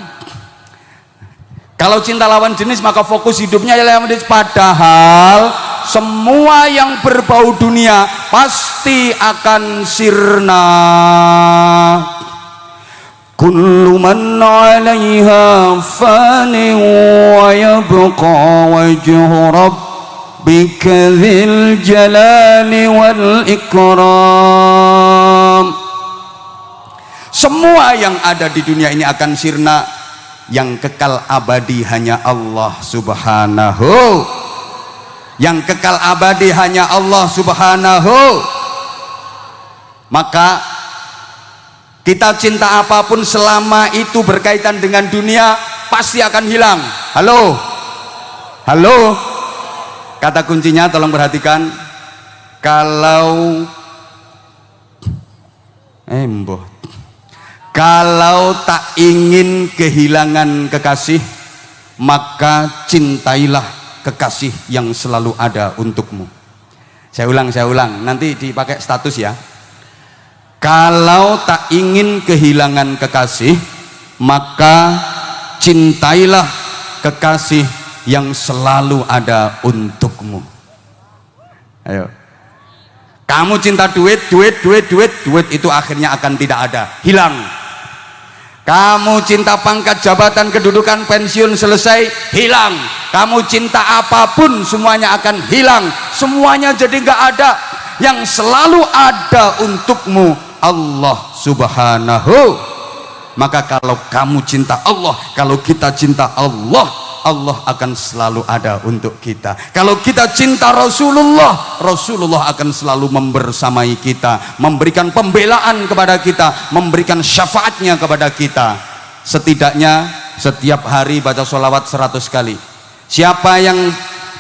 kalau cinta lawan jenis maka fokus hidupnya lawan jenis. Padahal semua yang berbau dunia pasti akan sirna. Kullu man 'alaiha fani wa yabqa wajhu rabbika dzil jalali wal ikram. Semua yang ada di dunia ini akan sirna, yang kekal abadi hanya Allah subhanahu. Yang kekal abadi hanya Allah subhanahu. Maka kita cinta apapun selama itu berkaitan dengan dunia pasti akan hilang. Halo, halo. Kata kuncinya tolong perhatikan. Kalau tak ingin kehilangan kekasih, maka cintailah kekasih yang selalu ada untukmu. Saya ulang, nanti dipakai status ya. Kalau tak ingin kehilangan kekasih, maka cintailah kekasih yang selalu ada untukmu. Ayo. Kamu cinta duit itu akhirnya akan tidak ada, hilang. Kamu cinta pangkat, jabatan, kedudukan, pensiun, selesai, hilang. Kamu cinta apapun, semuanya akan hilang, semuanya jadi nggak ada. Yang selalu ada untukmu Allah subhanahu. Maka kalau kamu cinta Allah, kalau kita cinta Allah, Allah akan selalu ada untuk kita. Kalau kita cinta Rasulullah, Rasulullah akan selalu membersamai kita, memberikan pembelaan kepada kita, memberikan syafaatnya kepada kita. Setidaknya setiap hari baca sholawat 100 kali. Siapa yang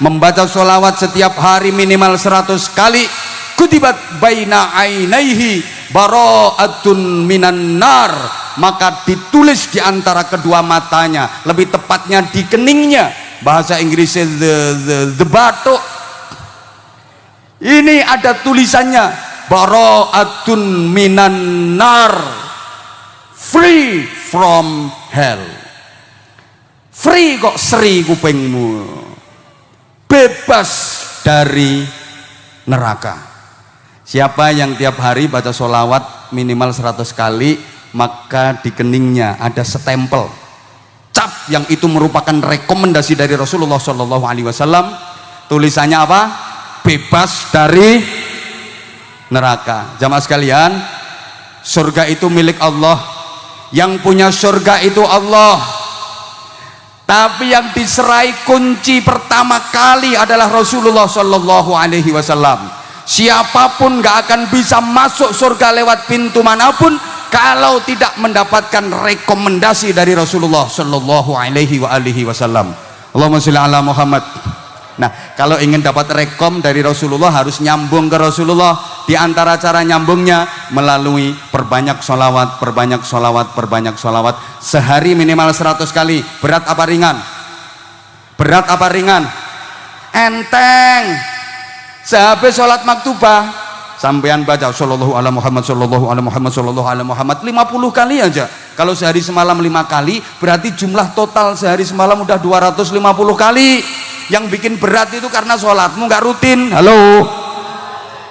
membaca sholawat setiap hari minimal 100 kali, kutibat baina ainaihi bara'atun minan nar, maka ditulis di antara kedua matanya, lebih tepatnya di keningnya, bahasa Inggrisnya the batok. Ini ada tulisannya bara'atun minan nar, free from hell. Free kok seri kupingmu, bebas dari neraka. Siapa yang tiap hari baca sholawat minimal 100 kali, maka di keningnya ada stempel cap yang itu merupakan rekomendasi dari Rasulullah Shallallahu Alaihi Wasallam. Tulisannya apa? Bebas dari neraka. Jamaah sekalian, surga itu milik Allah. Yang punya surga itu Allah. Tapi yang diserai kunci pertama kali adalah Rasulullah Shallallahu Alaihi Wasallam. Siapapun gak akan bisa masuk surga lewat pintu manapun kalau tidak mendapatkan rekomendasi dari Rasulullah Shallallahu Alaihi Wasallam. Allahumma sholli ala Muhammad. Nah, kalau ingin dapat rekom dari Rasulullah harus nyambung ke Rasulullah. Di antara cara nyambungnya melalui perbanyak sholawat, perbanyak sholawat, perbanyak sholawat. Sehari minimal 100 kali. Berat apa ringan? Berat apa ringan? Enteng. Sehabis sholat maktubah sampean baca sallallahu ala Muhammad, sallallahu ala Muhammad, sallallahu ala Muhammad 50 kali aja. Kalau sehari semalam 5 kali, berarti jumlah total sehari semalam udah 250 kali. Yang bikin berat itu karena sholatmu nggak rutin. Halo,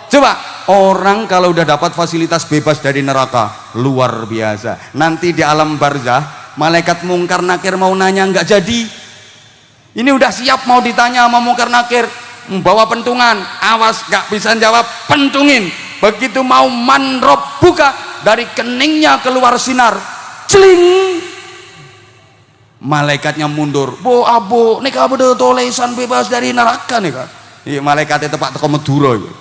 coba orang kalau udah dapat fasilitas bebas dari neraka, luar biasa. Nanti di alam barzah, malaikat mungkar nakir mau nanya nggak jadi. Ini udah siap mau ditanya sama mungkar nakir, bawa pentungan, awas gak bisa jawab, pentungin. Begitu mau manrob buka, dari keningnya keluar sinar, celing, malaikatnya mundur. Bu abu nih kamu udah tulisan bebas dari neraka nih kan. Iya, malaikatnya tepat teko Madura ya.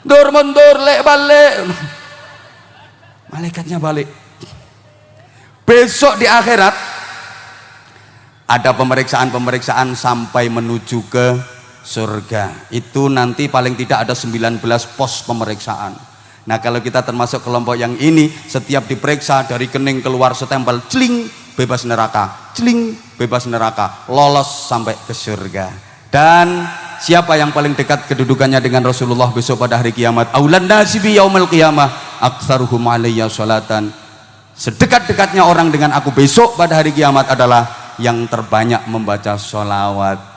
Dur mundur lek balik, malaikatnya balik. Besok di akhirat ada pemeriksaan sampai menuju ke surga. Itu nanti paling tidak ada 19 pos pemeriksaan. Nah, kalau kita termasuk kelompok yang ini, setiap diperiksa dari kening keluar setempel celing, bebas neraka, celing, bebas neraka, lolos sampai ke surga. Dan siapa yang paling dekat kedudukannya dengan Rasulullah besok pada hari kiamat? Aulan nasi bi yaumil qiyamah aktsaruhum alayya sholatan. Sedekat-dekatnya orang dengan aku besok pada hari kiamat adalah yang terbanyak membaca sholawat.